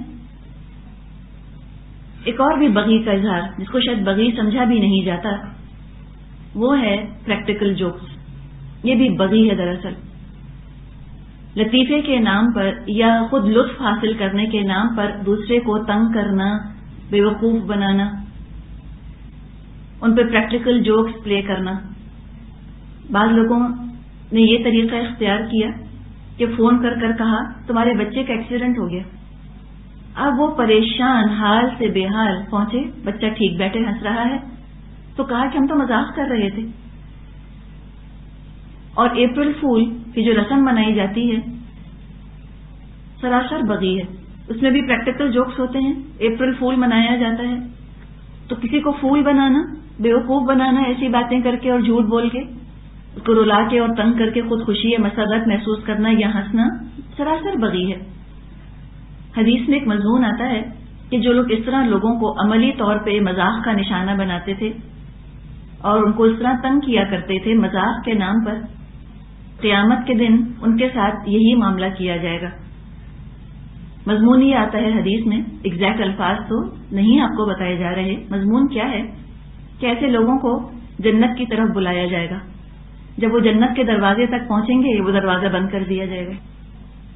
S1: ایک اور بھی بغی کا اظہار جس کو شاید بغی سمجھا بھی نہیں جاتا، وہ ہے پریکٹیکل جوکس. یہ بھی بغی ہے دراصل. لطیفے کے نام پر یا خود لطف حاصل کرنے کے نام پر دوسرے کو تنگ کرنا، بیوقوف بنانا، ان پہ پریکٹیکل جوکس پلے کرنا. بعض لوگوں نے یہ طریقہ اختیار کیا کہ فون کر کر کہا تمہارے بچے کا ایکسیڈنٹ ہو گیا. اب وہ پریشان حال سے بے حال پہنچے، بچہ ٹھیک بیٹھے ہنس رہا ہے، تو کہا کہ ہم تو مذاق کر رہے تھے. اور اپریل فول کی جو رسم منائی جاتی ہے سراسر بغی ہے. اس میں بھی پریکٹیکل جوکس ہوتے ہیں. اپریل فول منایا جاتا ہے تو کسی کو فول بنانا، بیوقوف بنانا، ایسی باتیں کر کے اور جھوٹ بول کے، اس کو رلا کے اور تنگ کر کے خود خوشی یا مسرت محسوس کرنا یا ہنسنا سراسر بغی ہے. حدیث میں ایک مضمون آتا ہے کہ جو لوگ اس طرح لوگوں کو عملی طور پہ مذاق کا نشانہ بناتے تھے اور ان کو اس طرح تنگ کیا کرتے تھے مذاق کے نام پر، قیامت کے دن ان کے ساتھ یہی معاملہ کیا جائے گا. مضمون یہ آتا ہے حدیث میں، ایگزیکٹ الفاظ تو نہیں آپ کو بتائے جا رہے. مضمون کیا ہے کہ ایسے لوگوں کو جنت کی طرف بلایا جائے گا. جب وہ جنت کے دروازے تک پہنچیں گے وہ دروازہ بند کر دیا جائے گا.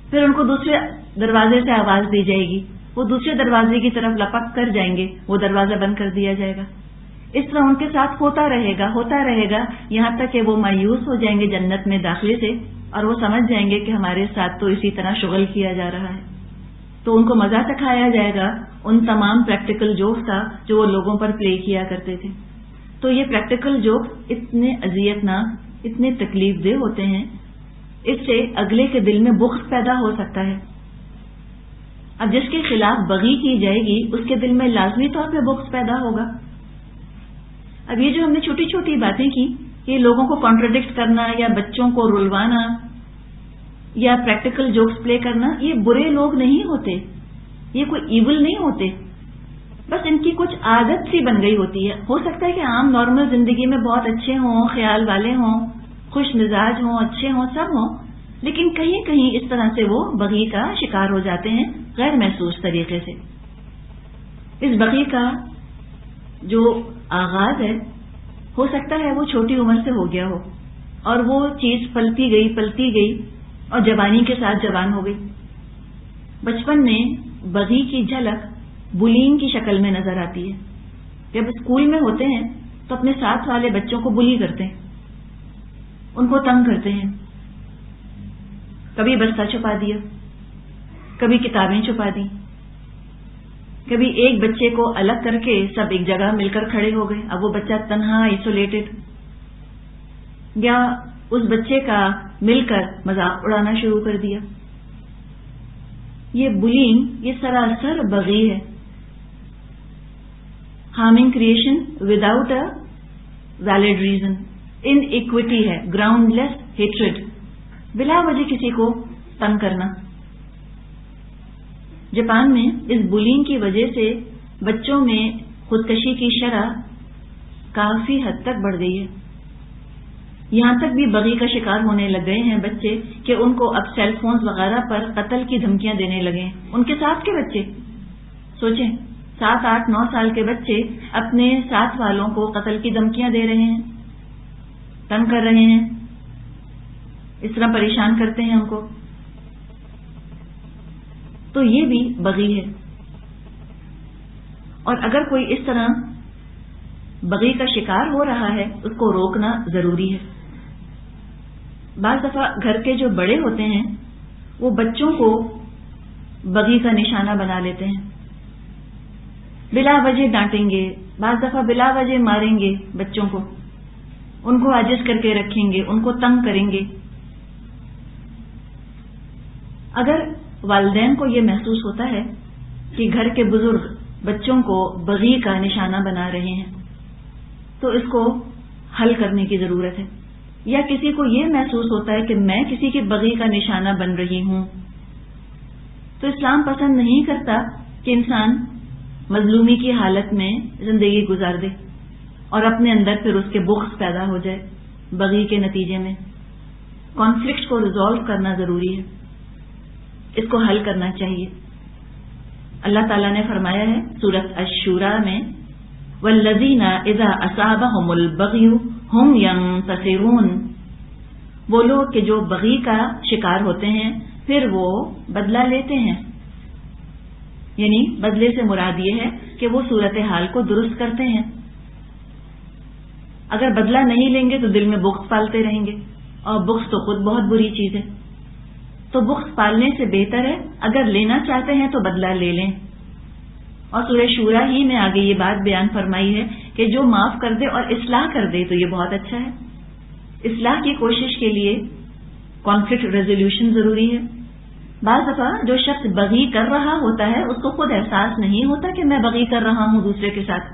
S1: پھر ان کو دوسرے دروازے سے آواز دی جائے گی، وہ دوسرے دروازے کی طرف لپک کر جائیں گے، وہ دروازہ بند کر دیا جائے گا. اس طرح ان کے ساتھ ہوتا رہے گا یہاں تک کہ وہ مایوس ہو جائیں گے جنت میں داخلے سے، اور وہ سمجھ جائیں گے کہ ہمارے ساتھ تو اسی طرح شغل کیا جا رہا ہے. تو ان کو مزہ سکھایا جائے گا ان تمام پریکٹیکل جوکس کا جو وہ لوگوں پر پلے کیا کرتے تھے. تو یہ پریکٹیکل جوکس اتنے اذیت ناک، اتنے تکلیف دہ ہوتے ہیں، اس سے اگلے کے دل میں بغض پیدا ہو سکتا ہے. اب جس کے خلاف بغی کی جائے گی اس کے دل میں لازمی طور پہ بغض پیدا ہوگا. اب یہ جو ہم نے چھوٹی چھوٹی باتیں کی، یہ لوگوں کو کانٹرڈکٹ کرنا یا بچوں کو رلوانا یا پریکٹیکل جوکس پلے کرنا، یہ برے لوگ نہیں ہوتے، یہ کوئی ایول نہیں ہوتے، بس ان کی کچھ عادت سی بن گئی ہوتی ہے. ہو سکتا ہے کہ عام نارمل زندگی میں بہت اچھے ہوں، خیال والے ہوں، خوش مزاج ہوں، اچھے ہوں، سب ہوں، لیکن کہیں کہیں اس طرح سے وہ بغی کا شکار ہو جاتے ہیں غیر محسوس طریقے سے. اس بغی کا جو آغاز ہے ہو سکتا ہے وہ چھوٹی عمر سے ہو گیا ہو، اور وہ چیز پلتی گئی اور جوانی کے ساتھ جوان ہو گئی. بچپن میں بغی کی جھلک بلینگ کی شکل میں نظر آتی ہے. جب اسکول میں ہوتے ہیں تو اپنے ساتھ والے بچوں کو بلی کرتے ہیں، ان کو تنگ کرتے ہیں. کبھی بستہ چھپا دیا، کبھی کتابیں چھپا دی، کبھی ایک بچے کو الگ کر کے سب ایک جگہ مل کر کھڑے ہو گئے، اب وہ بچہ تنہا آئسولیٹڈ، یا اس بچے کا مل کر مذاق اڑانا شروع کر دیا. یہ بلینگ یہ سراسر بغی ہے. Harming creation without a valid reason, in equity ہے، گراؤنڈ لیس ہیٹریڈ، بلا وجہ کسی کو تنگ کرنا. جاپان میں اس بلینگ کی وجہ سے بچوں میں خودکشی کی شرح کافی حد تک بڑھ گئی ہے. یہاں تک بھی بغی کا شکار ہونے لگ گئے ہیں بچے کہ ان کو اب سیل فونز وغیرہ پر قتل کی دھمکیاں دینے لگے ہیں. ان کے ساتھ کے بچے سوچیں، 7, 8, 9 سال کے بچے اپنے ساتھ والوں کو قتل کی دھمکیاں دے رہے ہیں، تنگ کر رہے ہیں، اس طرح پریشان کرتے ہیں ان کو. تو یہ بھی بغی ہے. اور اگر کوئی اس طرح بغی کا شکار ہو رہا ہے اس کو روکنا ضروری ہے. بعض دفعہ گھر کے جو بڑے ہوتے ہیں وہ بچوں کو بغی کا نشانہ بنا لیتے ہیں، بلا وجہ ڈانٹیں گے، بعض دفعہ بلا وجہ ماریں گے بچوں کو، ان کو عاجز کر کے رکھیں گے، ان کو تنگ کریں گے. اگر والدین کو یہ محسوس ہوتا ہے کہ گھر کے بزرگ بچوں کو بغی کا نشانہ بنا رہے ہیں تو اس کو حل کرنے کی ضرورت ہے. یا کسی کو یہ محسوس ہوتا ہے کہ میں کسی کے بغی کا نشانہ بن رہی ہوں، تو اسلام پسند نہیں کرتا کہ انسان مظلومی کی حالت میں زندگی گزار دے اور اپنے اندر پھر اس کے بغض پیدا ہو جائے بغی کے نتیجے میں. کانفلکٹ کو ریزالو کرنا ضروری ہے، اس کو حل کرنا چاہیے. اللہ تعالیٰ نے فرمایا ہے سورۃ الشورى میں، والذین اذا اصابہم البغی ہم ینتصرون، وہ لوگ کہ جو بغی کا شکار ہوتے ہیں پھر وہ بدلہ لیتے ہیں. یعنی بدلے سے مراد یہ ہے کہ وہ صورتحال کو درست کرتے ہیں. اگر بدلہ نہیں لیں گے تو دل میں بغض پالتے رہیں گے، اور بغض تو خود بہت بری چیز ہے. تو بغض پالنے سے بہتر ہے اگر لینا چاہتے ہیں تو بدلہ لے لیں. اور سورہ شورى ہی میں آگے یہ بات بیان فرمائی ہے کہ جو معاف کر دے اور اصلاح کر دے تو یہ بہت اچھا ہے. اصلاح کی کوشش کے لیے کانفلکٹ ریزولوشن ضروری ہے. بعض دفعہ جو شخص بغی کر رہا ہوتا ہے اس کو خود احساس نہیں ہوتا کہ میں بغی کر رہا ہوں دوسرے کے ساتھ.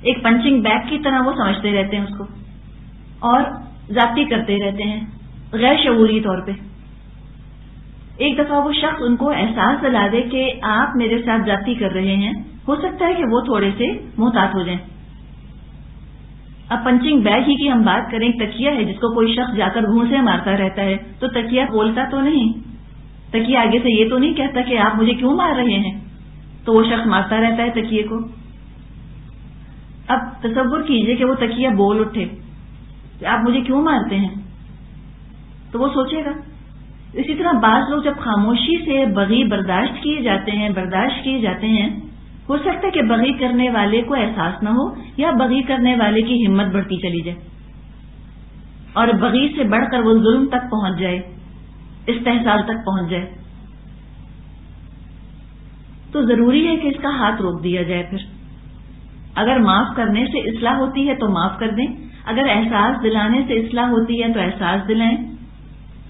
S1: ایک پنچنگ بیگ کی طرح وہ سمجھتے رہتے ہیں اس کو اور ذاتی کرتے رہتے ہیں غیر شعوری طور پہ. ایک دفعہ وہ شخص ان کو احساس دلا دے کہ آپ میرے ساتھ ذاتی کر رہے ہیں، ہو سکتا ہے کہ وہ تھوڑے سے محتاط ہو جائیں. اب پنچنگ بیگ ہی کی ہم بات کریں، تکیہ ہے جس کو کوئی شخص جا کر گھون سے مارتا رہتا ہے تو تکیہ بولتا تو نہیں، تکیہ آگے سے یہ تو نہیں کہتا کہ آپ مجھے کیوں مار رہے ہیں، تو وہ شخص مارتا رہتا ہے تکیے کو. اب تصور کیجئے کہ وہ تکیہ بول اٹھے کہ آپ مجھے کیوں مارتے ہیں، تو وہ سوچے گا. اسی طرح بعض لوگ جب خاموشی سے بغی برداشت کیے جاتے ہیں ہو سکتا ہے کہ بغی کرنے والے کو احساس نہ ہو یا بغی کرنے والے کی ہمت بڑھتی چلی جائے اور بغی سے بڑھ کر وہ ظلم تک پہنچ جائے، استحصال تک پہنچ جائے. تو ضروری ہے کہ اس کا ہاتھ روک دیا جائے. پھر اگر معاف کرنے سے اصلاح ہوتی ہے تو معاف کر دیں، اگر احساس دلانے سے اصلاح ہوتی ہے تو احساس دلائیں،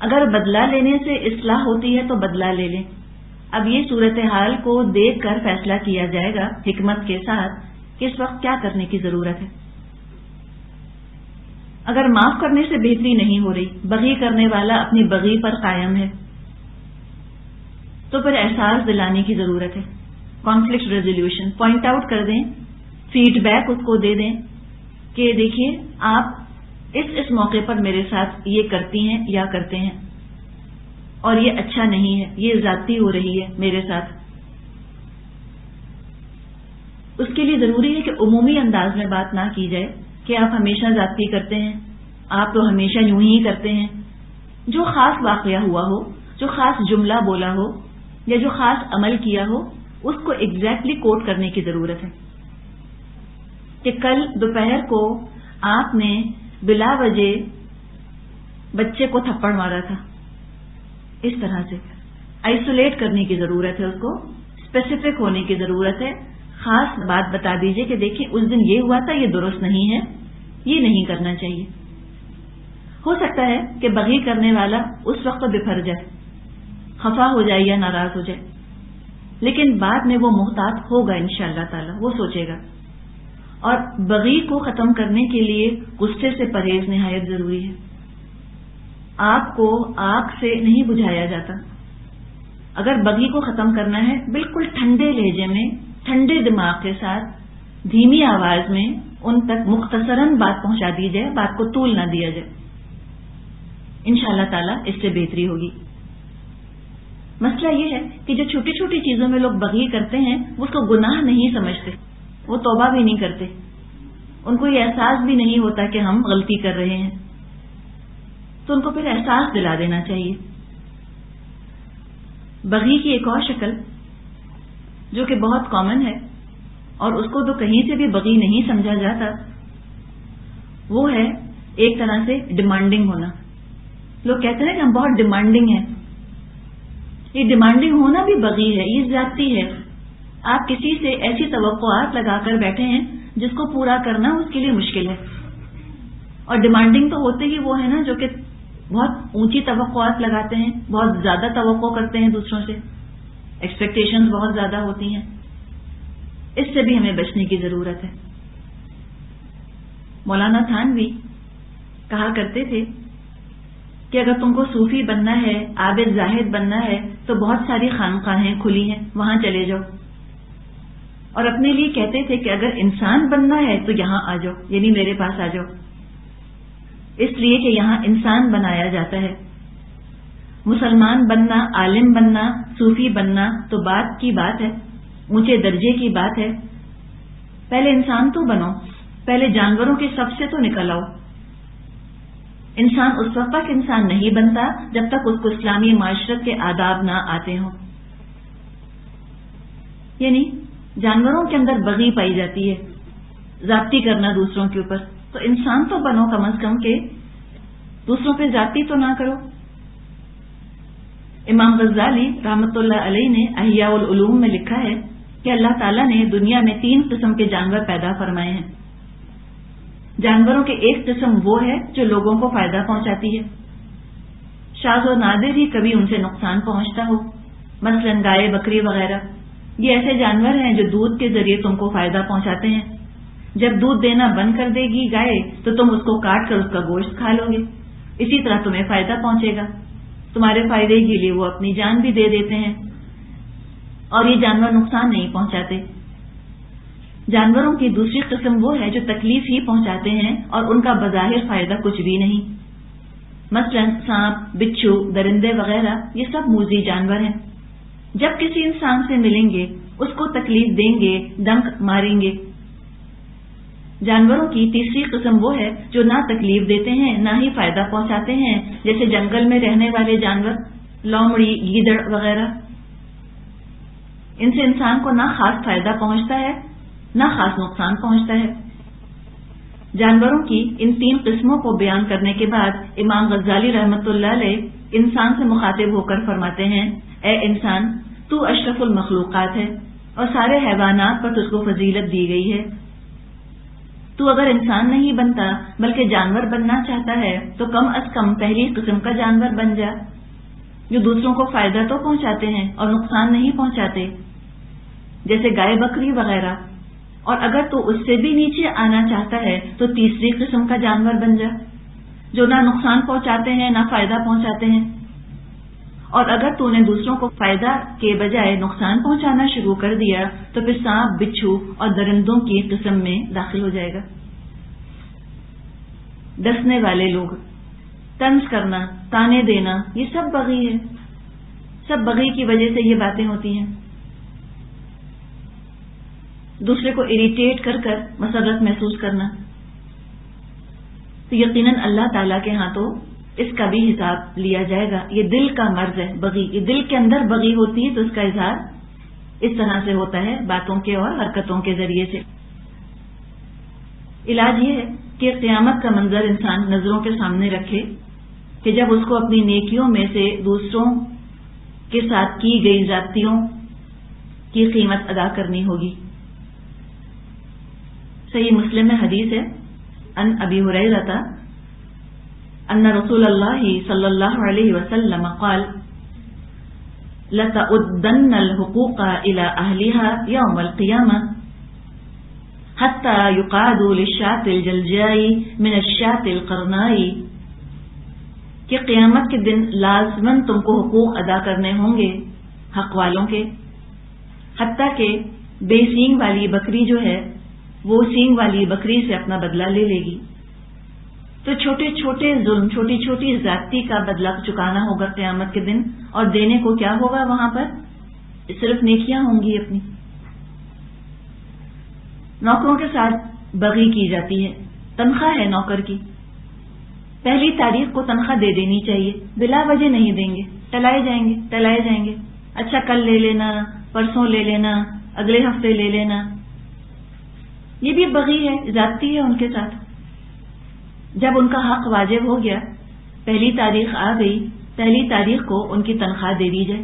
S1: اگر بدلہ لینے سے اصلاح ہوتی ہے تو بدلہ لے لیں. اب یہ صورتحال کو دیکھ کر فیصلہ کیا جائے گا حکمت کے ساتھ کہ اس وقت کیا کرنے کی ضرورت ہے. اگر معاف کرنے سے بہتری نہیں ہو رہی، بغی کرنے والا اپنی بغی پر قائم ہے، تو پھر احساس دلانے کی ضرورت ہے. کانفلکٹ ریزولوشن پوائنٹ آؤٹ کر دیں، فیڈ بیک اس کو دے دیں کہ دیکھیے آپ اس موقع پر میرے ساتھ یہ کرتی ہیں یا کرتے ہیں اور یہ اچھا نہیں ہے، یہ زیادتی ہو رہی ہے میرے ساتھ. اس کے لیے ضروری ہے کہ عمومی انداز میں بات نہ کی جائے کہ آپ ہمیشہ زیادتی کرتے ہیں، آپ تو ہمیشہ یوں ہی کرتے ہیں. جو خاص واقعہ ہوا ہو، جو خاص جملہ بولا ہو یا جو خاص عمل کیا ہو اس کو ایگزیکٹلی کوٹ کرنے کی ضرورت ہے کہ کل دوپہر کو آپ نے بلا وجہ بچے کو تھپڑ مارا تھا. اس طرح سے آئسولیٹ کرنے کی ضرورت ہے، اس کو اسپیسیفک ہونے کی ضرورت ہے خاص بات بتا دیجئے کہ دیکھیں اس دن یہ ہوا تھا، یہ درست نہیں ہے، یہ نہیں کرنا چاہیے۔ ہو سکتا ہے کہ بغی کرنے والا اس وقت بپھر جائے، خفا ہو جائے یا ناراض ہو جائے، لیکن بعد میں وہ محتاط ہوگا انشاءاللہ تعالی، وہ سوچے گا۔ اور بغی کو ختم کرنے کے لیے غصے سے پرہیز نہایت ضروری ہے۔ آگ کو آگ سے نہیں بجھایا جاتا۔ اگر بغی کو ختم کرنا ہے بالکل ٹھنڈے لہجے میں، ٹھنڈے دماغ کے ساتھ، دھیمی آواز میں ان تک مختصراً بات پہنچا دی جائے، بات کو طول نہ دیا جائے، انشاءاللہ تعالی اس سے بہتری ہوگی۔ مسئلہ یہ ہے کہ جو چھوٹی چھوٹی چیزوں میں لوگ بغی کرتے ہیں وہ اس کو گناہ نہیں سمجھتے، وہ توبہ بھی نہیں کرتے، ان کو یہ احساس بھی نہیں ہوتا کہ ہم غلطی کر رہے ہیں، تو ان کو پھر احساس دلا دینا چاہیے۔ بغی کی ایک اور شکل جو کہ بہت کامن ہے اور اس کو تو کہیں سے بھی بغی نہیں سمجھا جاتا، وہ ہے ایک طرح سے ڈیمانڈنگ ہونا۔ لوگ کہتے ہیں کہ ہم بہت ڈیمانڈنگ ہیں۔ یہ ڈیمانڈنگ ہونا بھی بغی ہے، یہ زیادتی ہے۔ آپ کسی سے ایسی توقعات لگا کر بیٹھے ہیں جس کو پورا کرنا اس کے لیے مشکل ہے، اور ڈیمانڈنگ تو ہوتے ہی وہ ہے نا جو کہ بہت اونچی توقعات لگاتے ہیں، بہت زیادہ توقع کرتے ہیں دوسروں سے، ایکسپیکٹیشنز بہت زیادہ ہوتی ہیں۔ اس سے بھی ہمیں بچنے کی ضرورت ہے۔ مولانا تھانوی کہا کرتے تھے کہ اگر تم کو صوفی بننا ہے، عابد زاہد بننا ہے تو بہت ساری خانقاہیں کھلی ہیں، وہاں چلے جاؤ۔ اور اپنے لیے کہتے تھے کہ اگر انسان بننا ہے تو یہاں آ جاؤ، یعنی میرے پاس آ جاؤ، اس لیے کہ یہاں انسان بنایا جاتا ہے۔ مسلمان بننا، عالم بننا، صوفی بننا تو بات کی بات ہے، اونچے درجے کی بات ہے۔ پہلے انسان تو بنو، پہلے جانوروں کے سب سے تو نکل آؤ۔ انسان اس وقت تک انسان نہیں بنتا جب تک اس کو اسلامی معاشرت کے آداب نہ آتے ہوں۔ یعنی جانوروں کے اندر بغی پائی جاتی ہے، زیادتی کرنا دوسروں کے اوپر، تو انسان تو بنو کم از کم کہ دوسروں پہ زیادتی تو نہ کرو۔ امام غزالی رحمۃ اللہ علیہ نے احیاء العلوم میں لکھا ہے کہ اللہ تعالیٰ نے دنیا میں 3 قسم کے جانور پیدا فرمائے ہیں۔ جانوروں کے ایک قسم وہ ہے جو لوگوں کو فائدہ پہنچاتی ہے، شاذ و نادر ہی کبھی ان سے نقصان پہنچتا ہو، مثلا گائے، بکری وغیرہ۔ یہ ایسے جانور ہیں جو دودھ کے ذریعے تم کو فائدہ پہنچاتے ہیں۔ جب دودھ دینا بند کر دے گی گائے تو تم اس کو کاٹ کر اس کا گوشت کھا لو گے، اسی طرح تمہیں فائدہ پہنچے گا، تمہارے فائدے کے لیے وہ اپنی جان بھی دے دیتے ہیں، اور یہ جانور نقصان نہیں پہنچاتے۔ جانوروں کی دوسری قسم وہ ہے جو تکلیف ہی پہنچاتے ہیں اور ان کا بظاہر فائدہ کچھ بھی نہیں، مثلا سانپ، بچھو، درندے وغیرہ، یہ سب موذی جانور ہیں۔ جب کسی انسان سے ملیں گے اس کو تکلیف دیں گے، ڈنک ماریں گے۔ جانوروں کی تیسری قسم وہ ہے جو نہ تکلیف دیتے ہیں نہ ہی فائدہ پہنچاتے ہیں، جیسے جنگل میں رہنے والے جانور، لومڑی، گیدڑ وغیرہ۔ ان سے انسان کو نہ خاص فائدہ پہنچتا ہے نہ خاص نقصان پہنچتا ہے۔ جانوروں کی ان 3 قسموں کو بیان کرنے کے بعد امام غزالی رحمۃ اللہ علیہ انسان سے مخاطب ہو کر فرماتے ہیں، اے انسان، تو اشرف المخلوقات ہے اور سارے حیوانات پر تجھ کو فضیلت دی گئی ہے۔ تو اگر انسان نہیں بنتا بلکہ جانور بننا چاہتا ہے تو کم از کم پہلی قسم کا جانور بن جا، جو دوسروں کو فائدہ تو پہنچاتے ہیں اور نقصان نہیں پہنچاتے، جیسے گائے، بکری وغیرہ۔ اور اگر تو اس سے بھی نیچے آنا چاہتا ہے تو تیسری قسم کا جانور بن جا، جو نہ نقصان پہنچاتے ہیں نہ فائدہ پہنچاتے ہیں۔ اور اگر تو نے دوسروں کو فائدہ کے بجائے نقصان پہنچانا شروع کر دیا تو پھر سانپ، بچھو اور درندوں کی قسم میں داخل ہو جائے گا۔ ڈسنے والے لوگ، طنز کرنا، تانے دینا، یہ سب بغی ہے، سب بغی کی وجہ سے یہ باتیں ہوتی ہیں۔ دوسرے کو اریٹیٹ کر کر مسرت محسوس کرنا، تو یقیناً اللہ تعالیٰ کے ہاں تو اس کا بھی حساب لیا جائے گا۔ یہ دل کا مرض ہے، بغی، یہ دل کے اندر بغی ہوتی ہے تو اس کا اظہار اس طرح سے ہوتا ہے، باتوں کے اور حرکتوں کے ذریعے سے۔ علاج یہ ہے کہ قیامت کا منظر انسان نظروں کے سامنے رکھے کہ جب اس کو اپنی نیکیوں میں سے دوسروں کے ساتھ کی گئی زیادتیوں کی قیمت ادا کرنی ہوگی، صحیح مسلم میں حدیث ہے، ان ابی ہریرہ ان رسول اللہ صلی اللہ علیہ وسلم قال لَتَؤُدَّنَّ الْحُقُوقَ إِلَىٰ أَهْلِهَا يَوْمَ الْقِيَامَةِ حَتَّى يُقَعَدُ لِلشَّاةِ الْجَلْجَاءِ مِنَ الشَّاةِ الْقَرْنَاءِ، کہ قیامت کے دن لازماً تم کو حقوق ادا کرنے ہوں گے حق والوں کے، حتیٰ کہ بے سینگ والی بکری جو ہے وہ سینگ والی بکری سے اپنا بدلہ لے لے گی۔ تو چھوٹے چھوٹے ظلم، چھوٹی چھوٹی زیادتی کا بدلہ چکانا ہوگا قیامت کے دن، اور دینے کو کیا ہوگا وہاں پر؟ صرف نیکیاں ہوں گی اپنی۔ نوکروں کے ساتھ بغی کی جاتی ہے، تنخواہ ہے نوکر کی، پہلی تاریخ کو تنخواہ دے دینی چاہیے، بلا وجہ نہیں دیں گے، ٹلائے جائیں گے، اچھا کل لے لینا، پرسوں لے لینا، اگلے ہفتے لے لینا، یہ بھی بغی ہے، زیادتی ہے ان کے ساتھ۔ جب ان کا حق واجب ہو گیا، پہلی تاریخ آ گئی، پہلی تاریخ کو ان کی تنخواہ دے دی جائے،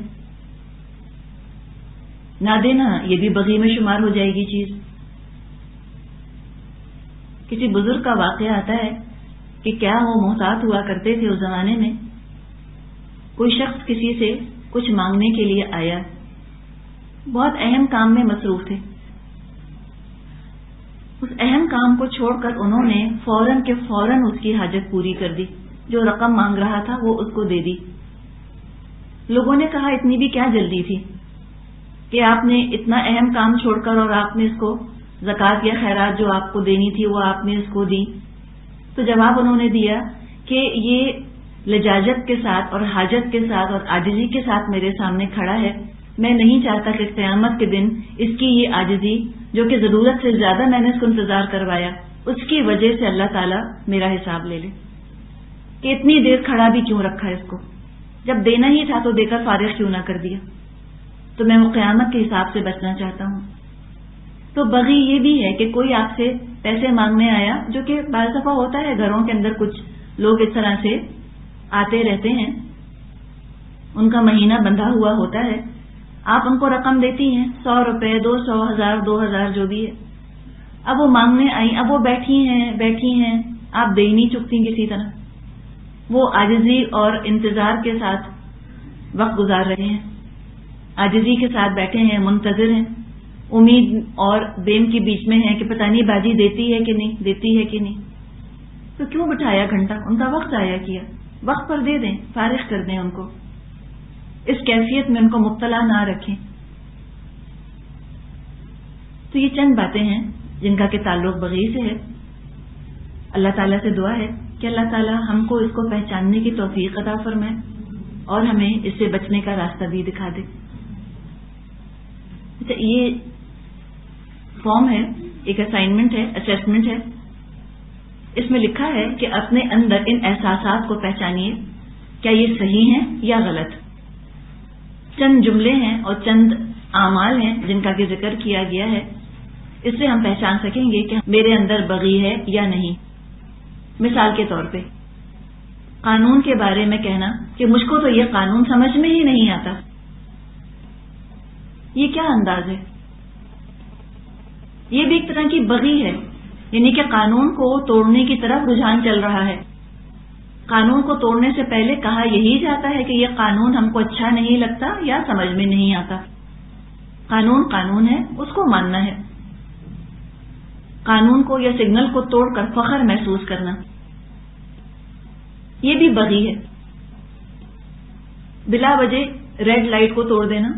S1: نہ دینا یہ بھی بغی میں شمار ہو جائے گی چیز۔ کسی بزرگ کا واقعہ آتا ہے کہ کیا وہ محتاط ہوا کرتے تھے اس زمانے میں، کوئی شخص کسی سے کچھ مانگنے کے لیے آیا، بہت اہم کام میں مصروف تھے، اس اہم کام کو چھوڑ کر انہوں نے فوراً کے فوراً اس کی حاجت پوری کر دی، جو رقم مانگ رہا تھا وہ اس کو دے دی۔ لوگوں نے کہا اتنی بھی کیا جلدی تھی کہ آپ نے اتنا اہم کام چھوڑ کر اور آپ نے اس کو زکوٰۃ یا خیرات جو آپ کو دینی تھی وہ آپ نے اس کو دی؟ تو جواب انہوں نے دیا کہ یہ لجاجت کے ساتھ اور حاجت کے ساتھ اور عاجزی کے ساتھ میرے سامنے کھڑا ہے، میں نہیں چاہتا کہ قیامت کے دن اس کی یہ عاجزی جو کہ ضرورت سے زیادہ میں نے اس کو انتظار کروایا، اس کی وجہ سے اللہ تعالیٰ میرا حساب لے لے، کہ اتنی دیر کھڑا بھی کیوں رکھا اس کو، جب دینا ہی تھا تو دے کر فارغ کیوں نہ کر دیا۔ تو میں وہ قیامت کے حساب سے بچنا چاہتا ہوں۔ تو بغی یہ بھی ہے کہ کوئی آپ سے پیسے مانگنے آیا، جو کہ بعض دفعہ ہوتا ہے گھروں کے اندر کچھ لوگ اس طرح سے آتے رہتے ہیں، ان کا مہینہ بندھا ہوا ہوتا ہے، آپ ان کو رقم دیتی ہیں 100 روپے، 200، 1000، 2000 جو بھی ہے، اب وہ مانگنے آئی، اب وہ بیٹھی ہیں، آپ دے ہی نہیں چکتی کسی طرح، وہ عاجزی اور انتظار کے ساتھ وقت گزار رہے ہیں، عاجزی کے ساتھ بیٹھے ہیں، منتظر ہیں، امید اور بیم کے بیچ میں ہے کہ پتہ نہیں باجی دیتی ہے کہ نہیں، تو کیوں بٹھایا گھنٹہ، ان کا وقت ضائع کیا، وقت پر دے دیں، فارغ کر دیں ان کو، اس کیفیت میں ان کو مبتلا نہ رکھیں۔ تو یہ چند باتیں ہیں جن کا کہ تعلق بغی سے ہے۔ اللہ تعالیٰ سے دعا ہے کہ اللہ تعالیٰ ہم کو اس کو پہچاننے کی توفیق عطا فرمائے اور ہمیں اس سے بچنے کا راستہ بھی دکھا دے۔ اچھا، یہ فارم ہے، ایک اسائنمنٹ ہے، اسیسمنٹ ہے، اس میں لکھا ہے کہ اپنے اندر ان احساسات کو پہچانیے، کیا یہ صحیح ہیں یا غلط۔ چند جملے ہیں اور چند اعمال ہیں جن کا کہ ذکر کیا گیا ہے، اس سے ہم پہچان سکیں گے کہ میرے اندر بغی ہے یا نہیں۔ مثال کے طور پہ قانون کے بارے میں کہنا کہ مجھ کو تو یہ قانون سمجھ میں ہی نہیں آتا، یہ کیا انداز ہے؟ یہ بھی ایک طرح کی بغی ہے، یعنی کہ قانون کو توڑنے کی طرف رجحان چل رہا ہے۔ قانون کو توڑنے سے پہلے کہا یہی جاتا ہے کہ یہ قانون ہم کو اچھا نہیں لگتا یا سمجھ میں نہیں آتا۔ قانون قانون ہے، اس کو ماننا ہے۔ قانون کو یا سگنل کو توڑ کر فخر محسوس کرنا، یہ بھی بغی ہے۔ بلا وجہ ریڈ لائٹ کو توڑ دینا،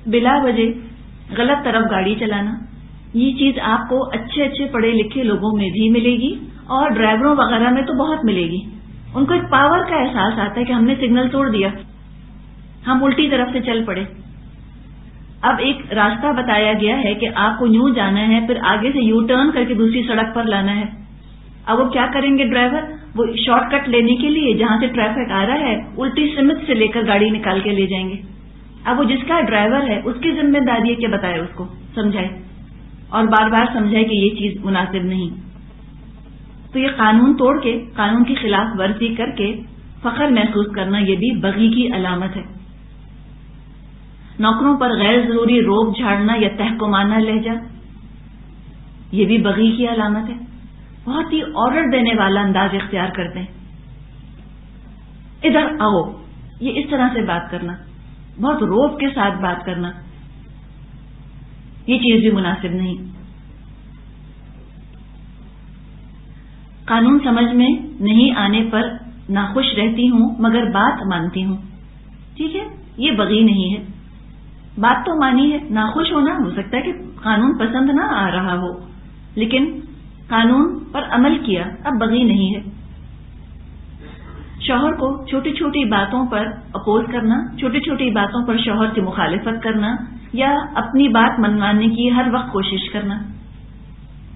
S1: بلا وجہ غلط طرف گاڑی چلانا، یہ چیز آپ کو اچھے اچھے پڑھے لکھے لوگوں میں بھی ملے گی اور ڈرائیوروں وغیرہ میں تو بہت ملے گی۔ ان کو ایک پاور کا احساس آتا ہے کہ ہم نے سگنل توڑ دیا، ہم الٹی طرف سے چل پڑے۔ اب ایک راستہ بتایا گیا ہے کہ آپ کو یوں جانا ہے، پھر آگے سے یو ٹرن کر کے دوسری سڑک پر لانا ہے۔ اب وہ کیا کریں گے ڈرائیور؟ وہ شارٹ کٹ لینے کے لیے جہاں سے ٹریفک آ رہا ہے الٹی سمت سے لے کر گاڑی نکال کے لے جائیں گے۔ اب وہ جس کا ڈرائیور ہے اس کی ذمہ داری ہے کہ بتائے، اس کو سمجھائے اور بار بار سمجھائے کہ یہ چیز مناسب نہیں۔ تو یہ قانون توڑ کے، قانون کی خلاف ورزی کر کے فخر محسوس کرنا، یہ بھی بغی کی علامت ہے۔ نوکروں پر غیر ضروری روب جھاڑنا یا تحکمانہ لہجہ، یہ بھی بغی کی علامت ہے. بہت ہی آرڈر دینے والا انداز اختیار کرتے ہیں. ادھر آؤ، یہ اس طرح سے بات کرنا، بہت روب کے ساتھ بات کرنا، یہ چیز بھی مناسب نہیں. قانون سمجھ میں نہیں آنے پر ناخوش رہتی ہوں مگر بات مانتی ہوں. ٹھیک ہے، یہ بغی نہیں ہے. بات تو مانی ہے، ناخوش ہونا ہو سکتا ہے کہ قانون پسند نہ آ رہا ہو، لیکن قانون پر عمل کیا، اب بغی نہیں ہے. شوہر کو چھوٹی چھوٹی باتوں پر اپوز کرنا، چھوٹی چھوٹی باتوں پر شوہر سے مخالفت کرنا یا اپنی بات منوانے کی ہر وقت کوشش کرنا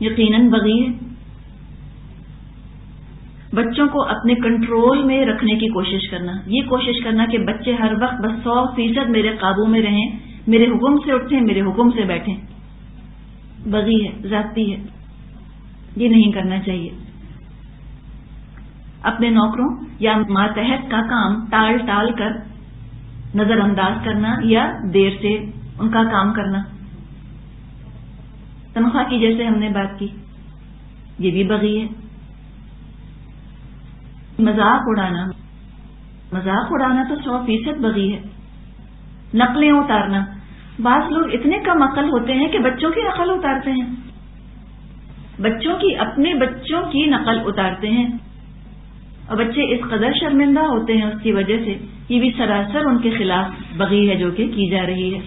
S1: یقیناً بغی ہے. بچوں کو اپنے کنٹرول میں رکھنے کی کوشش کرنا، یہ کوشش کرنا کہ بچے ہر وقت بس 100% میرے قابو میں رہیں، میرے حکم سے اٹھیں، میرے حکم سے بیٹھیں، بغی ہے، زیادتی ہے. یہ نہیں کرنا چاہیے. اپنے نوکروں یا ماتحت کا کام ٹال ٹال کر نظر انداز کرنا یا دیر سے ان کا کام کرنا. تنخواہ کی جیسے ہم نے بات کی، یہ بھی بغی ہے. مذاق اڑانا تو 100% بغی ہے. نقلیں اتارنا، بعض لوگ اتنے کم عقل ہوتے ہیں کہ بچوں کی نقل اتارتے ہیں، اپنے بچوں کی نقل اتارتے ہیں، اور بچے اس قدر شرمندہ ہوتے ہیں اس کی وجہ سے. یہ بھی سراسر ان کے خلاف بغی ہے جو کہ کی جا رہی ہے.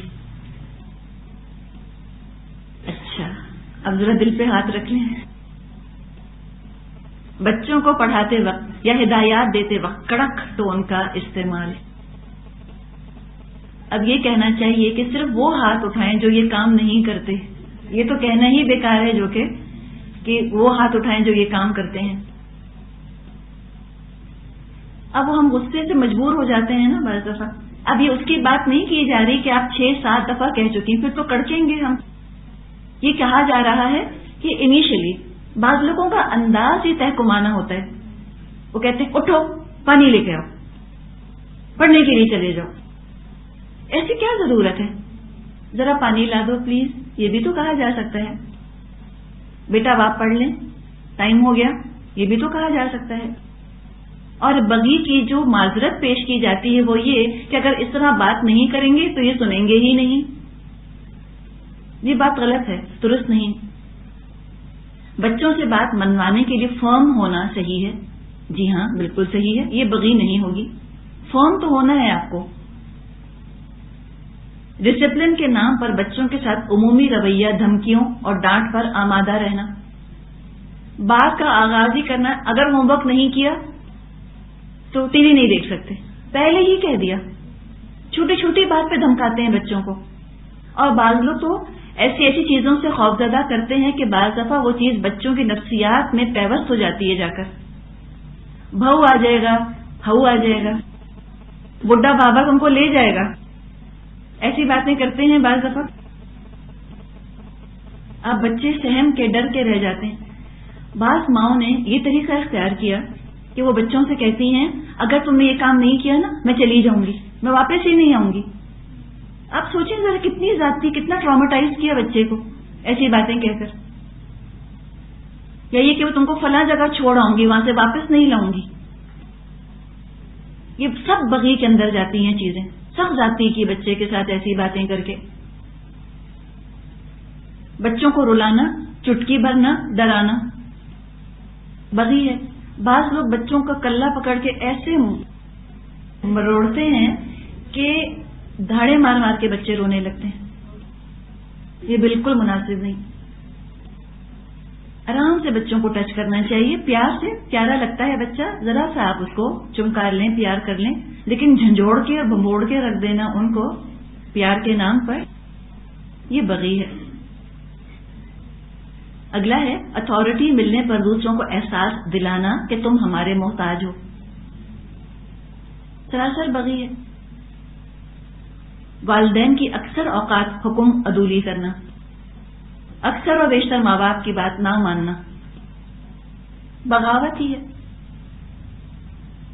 S1: اچھا، اب ذرا دل پہ ہاتھ رکھ لیں. بچوں کو پڑھاتے وقت یا ہدایات دیتے وقت کڑک ٹون کا استعمال. اب یہ کہنا چاہیے کہ صرف وہ ہاتھ اٹھائیں جو یہ کام نہیں کرتے. یہ تو کہنا ہی بیکار ہے جو کہ وہ ہاتھ اٹھائیں جو یہ کام کرتے ہیں. اب ہم غصے سے مجبور ہو جاتے ہیں نا بعض دفعہ. اب یہ اس کی بات نہیں کی جا رہی کہ آپ 6-7 دفعہ کہہ چکی، پھر تو کڑکیں گے ہم. یہ کہا جا رہا ہے کہ انیشلی بعض لوگوں کا انداز ہی تحکمانہ ہوتا ہے. وہ کہتے ہیں اٹھو پانی لے کے آؤ، پڑھنے کے لیے چلے جاؤ. ایسی کیا ضرورت ہے؟ ذرا پانی لا دو پلیز، یہ بھی تو کہا جا سکتا ہے. بیٹا آپ پڑھ لیں، ٹائم ہو گیا، یہ بھی تو کہا جا سکتا ہے. اور بغی کی جو معذرت پیش کی جاتی ہے وہ یہ کہ اگر اس طرح بات نہیں کریں گے تو یہ سنیں گے ہی نہیں. یہ بات غلط ہے، درست نہیں. بچوں سے بات منوانے کے لیے فرم ہونا صحیح ہے. جی ہاں، بالکل صحیح ہے، یہ بغی نہیں ہوگی. فرم تو ہونا ہے آپ کو. ڈسپلن کے نام پر بچوں کے ساتھ عمومی رویہ، دھمکیوں اور ڈانٹ پر آمادہ رہنا. بات کا آغاز ہی کرنا، اگر ہوم ورک نہیں کیا تو ٹی وی نہیں دیکھ سکتے، پہلے ہی کہہ دیا. چھوٹی چھوٹی بات پہ دھمکاتے ہیں بچوں کو. اور بعض لوگ تو ایسی چیزوں سے خوفزدہ کرتے ہیں کہ بعض دفعہ وہ چیز بچوں کی نفسیات میں پیوست ہو جاتی ہے. جا کر بہو آ جائے گا، ہو آ جائے گا، بڈھا بابا ان کو لے جائے گا، ایسی باتیں کرتے ہیں بعض دفعہ. اب بچے سہم کے ڈر کے رہ جاتے ہیں. بعض ماؤں نے یہ طریقہ اختیار کیا کہ وہ بچوں سے کہتی ہیں اگر تم نے یہ کام نہیں کیا نا میں چلی جاؤں گی، میں واپس ہی نہیں آؤں گی. آپ سوچیں ذرا کتنی زیادتی، کتنا ٹرامیٹائز کیا بچے کو ایسی باتیں کہہ کر. یا یہ کہ وہ تم کو فلاں جگہ چھوڑ آؤں گی، وہاں سے واپس نہیں لاؤں گی. یہ سب بغی کے اندر جاتی ہیں چیزیں. سب زیادتی کی بچے کے ساتھ ایسی باتیں کر کے. بچوں کو رلانا، چٹکی بھرنا، ڈرانا بغی ہے. بعض لوگ بچوں کا کلہ پکڑ کے ایسے مروڑتے ہیں کہ دھاڑے مار مار کے بچے رونے لگتے ہیں. یہ بالکل مناسب نہیں. آرام سے بچوں کو ٹچ کرنا چاہیے، پیار سے. پیارا لگتا ہے بچہ، ذرا سا آپ اس کو چمکار لیں، پیار کر لیں، لیکن جھنجھوڑ کے اور بمبوڑ کے رکھ دینا ان کو پیار کے نام پر، یہ بغی ہے. اگلا ہے اتھارٹی ملنے پر دوسروں کو احساس دلانا کہ تم ہمارے محتاج ہو. سراسر بغی ہے. والدین کی اکثر اوقات حکم عدولی کرنا، اکثر و بیشتر ماں باپ کی بات نہ ماننا بغاوت ہی ہے.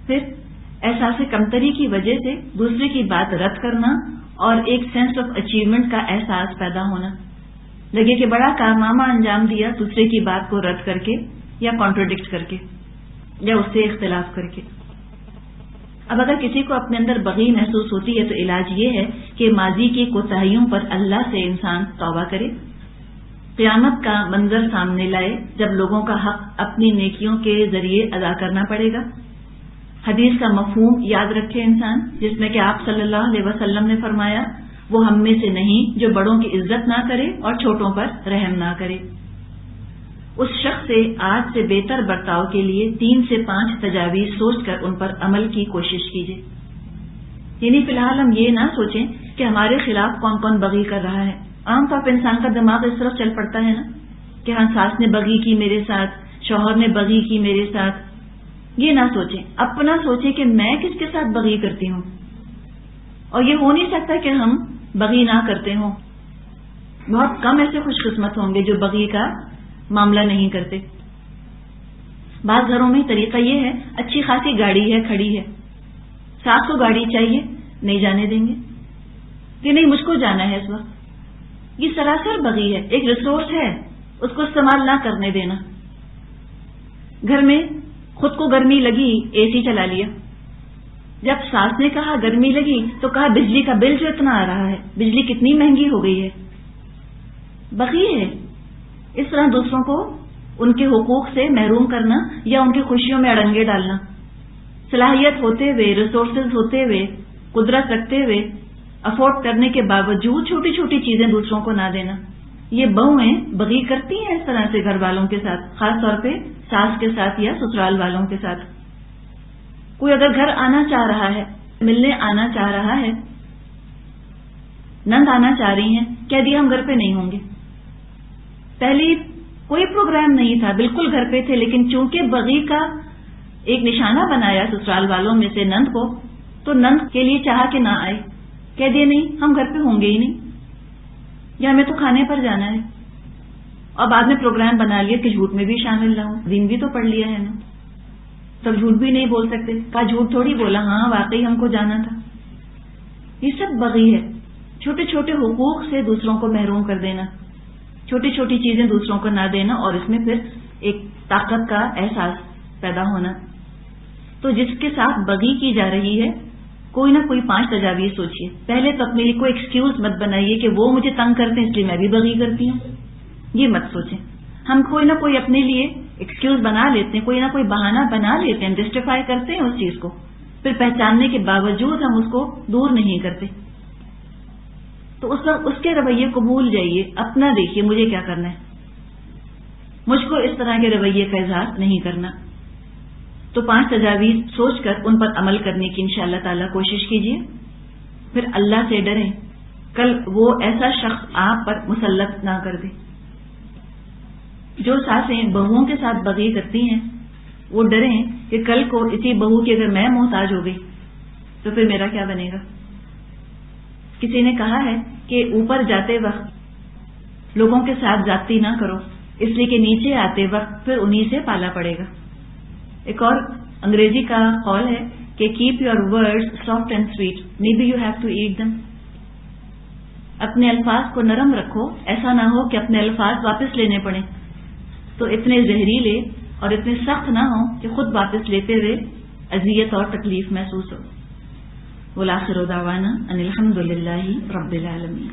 S1: پھر احساس کمتری کی وجہ سے دوسرے کی بات رد کرنا اور ایک سینس آف اچیومنٹ کا احساس پیدا ہونا. لگے کہ بڑا کارنامہ انجام دیا دوسرے کی بات کو رد کر کے یا کانٹرڈکٹ کر کے یا اس سے اختلاف کر کے. اب اگر کسی کو اپنے اندر بغی محسوس ہوتی ہے تو علاج یہ ہے کہ ماضی کی کوتاہیوں پر اللہ سے انسان توبہ کرے، قیامت کا منظر سامنے لائے جب لوگوں کا حق اپنی نیکیوں کے ذریعے ادا کرنا پڑے گا. حدیث کا مفہوم یاد رکھے انسان، جس میں کہ آپ صلی اللہ علیہ وسلم نے فرمایا وہ ہم میں سے نہیں جو بڑوں کی عزت نہ کرے اور چھوٹوں پر رحم نہ کرے. اس شخص سے آج سے بہتر برتاؤ کے لیے 3 سے 5 تجاویز سوچ کر ان پر عمل کی کوشش کیجیے. یعنی فی الحال ہم یہ نہ سوچیں کہ ہمارے خلاف کون کون بغی کر رہا ہے. عام طور پر انسان کا دماغ اس طرف چل پڑتا ہے نا کہ ہاں ساس نے بغی کی میرے ساتھ، شوہر نے بغی کی میرے ساتھ. یہ نہ سوچیں، اپنا سوچیں کہ میں کس کے ساتھ بغی کرتی ہوں. اور یہ ہو نہیں سکتا کہ ہم بغی نہ کرتے ہوں. بہت کم ایسے خوش قسمت ہوں گے جو بغی کا معاملہ نہیں کرتے. بعض گھروں میں طریقہ یہ ہے، اچھی خاصی گاڑی ہے کھڑی ہے، ساس کو گاڑی چاہیے، نہیں جانے دیں گے کہ نہیں مجھ کو جانا ہے اس وقت. یہ سراسر بغی ہے، ایک ریسورس ہے، اس کو استعمال نہ کرنے دینا. گھر میں خود کو گرمی لگی، اے سی چلا لیا. جب ساس نے کہا گرمی لگی تو کہا بجلی کا بل جو اتنا آ رہا ہے، بجلی کتنی مہنگی ہو گئی ہے. بغی ہے. اس طرح دوسروں کو ان کے حقوق سے محروم کرنا یا ان کی خوشیوں میں اڑنگے ڈالنا، صلاحیت ہوتے ہوئے، ریسورسز ہوتے ہوئے، قدرت رکھتے ہوئے، افورڈ کرنے کے باوجود چھوٹی چھوٹی چیزیں دوسروں کو نہ دینا. یہ بہویں بغی کرتی ہیں اس طرح سے گھر والوں کے ساتھ، خاص طور پہ ساس کے ساتھ یا سسرال والوں کے ساتھ. کوئی اگر گھر آنا چاہ رہا ہے، ملنے آنا چاہ رہا ہے، نند آنا چاہ رہی ہیں، کہہ دیا ہم گھر پہ نہیں ہوں گے. پہلے کوئی پروگرام نہیں تھا، بالکل گھر پہ تھے، لیکن چونکہ بغی کا ایک نشانہ بنایا سسرال والوں میں سے نند کو، تو نند کے لیے چاہا کہ نہ آئے، کہہ دیا نہیں ہم گھر پہ ہوں گے ہی نہیں، یا ہمیں تو کھانے پر جانا ہے. اور بعد میں پروگرام بنا لیا کہ جھوٹ میں بھی شامل نہ ہوں، دین بھی تو پڑھ لیا ہے نا، تب جھوٹ بھی نہیں بول سکتے. کہا جھوٹ تھوڑی بولا، ہاں واقعی ہم کو جانا تھا. یہ سب بغی ہے. چھوٹے چھوٹے حقوق سے دوسروں کو محروم کر دینا، چھوٹی چھوٹی چیزیں دوسروں کو نہ دینا، اور اس میں پھر ایک طاقت کا احساس پیدا ہونا. تو جس کے ساتھ بغی کی جا رہی ہے، کوئی نہ کوئی 5 تجاویز سوچیے. پہلے تو اپنے لیے کوئی ایکسکیوز مت بنائیے کہ وہ مجھے تنگ کرتے ہیں اس لیے میں بھی بغی کرتی ہوں. یہ مت سوچیں. ہم کوئی نہ کوئی اپنے لیے ایکسکیوز بنا لیتے ہیں، کوئی نہ کوئی بہانہ بنا لیتے ہیں، جسٹیفائی کرتے ہیں اس چیز کو، پھر پہچاننے کے باوجود ہم اس کو دور نہیں کرتے. تو اس وقت اس کے رویے کو بھول جائیے، اپنا دیکھیے مجھے کیا کرنا ہے. مجھ کو اس طرح کے رویے کا اظہار نہیں کرنا. تو 5 تجاویز سوچ کر ان پر عمل کرنے کی انشاءاللہ تعالی کوشش کیجیے. پھر اللہ سے ڈریں، کل وہ ایسا شخص آپ پر مسلط نہ کر دے. جو ساسیں بہوؤں کے ساتھ بغی کرتی ہیں وہ ڈریں کہ کل کو اسی بہو کی اگر میں محتاج ہو گئی تو پھر میرا کیا بنے گا. کسی نے کہا ہے کہ اوپر جاتے وقت لوگوں کے ساتھ زیادتی نہ کرو، اس لیے کہ نیچے آتے وقت پھر انہی سے پالا پڑے گا. ایک اور انگریزی کا قول ہے کہ keep your words soft and sweet, may be you have to eat them. اپنے الفاظ کو نرم رکھو، ایسا نہ ہو کہ اپنے الفاظ واپس لینے پڑیں تو اتنے زہریلے اور اتنے سخت نہ ہوں کہ خود واپس لیتے ہوئے اذیت اور تکلیف محسوس ہو. والآخر دعوانا ان الحمد للہ رب العالمین.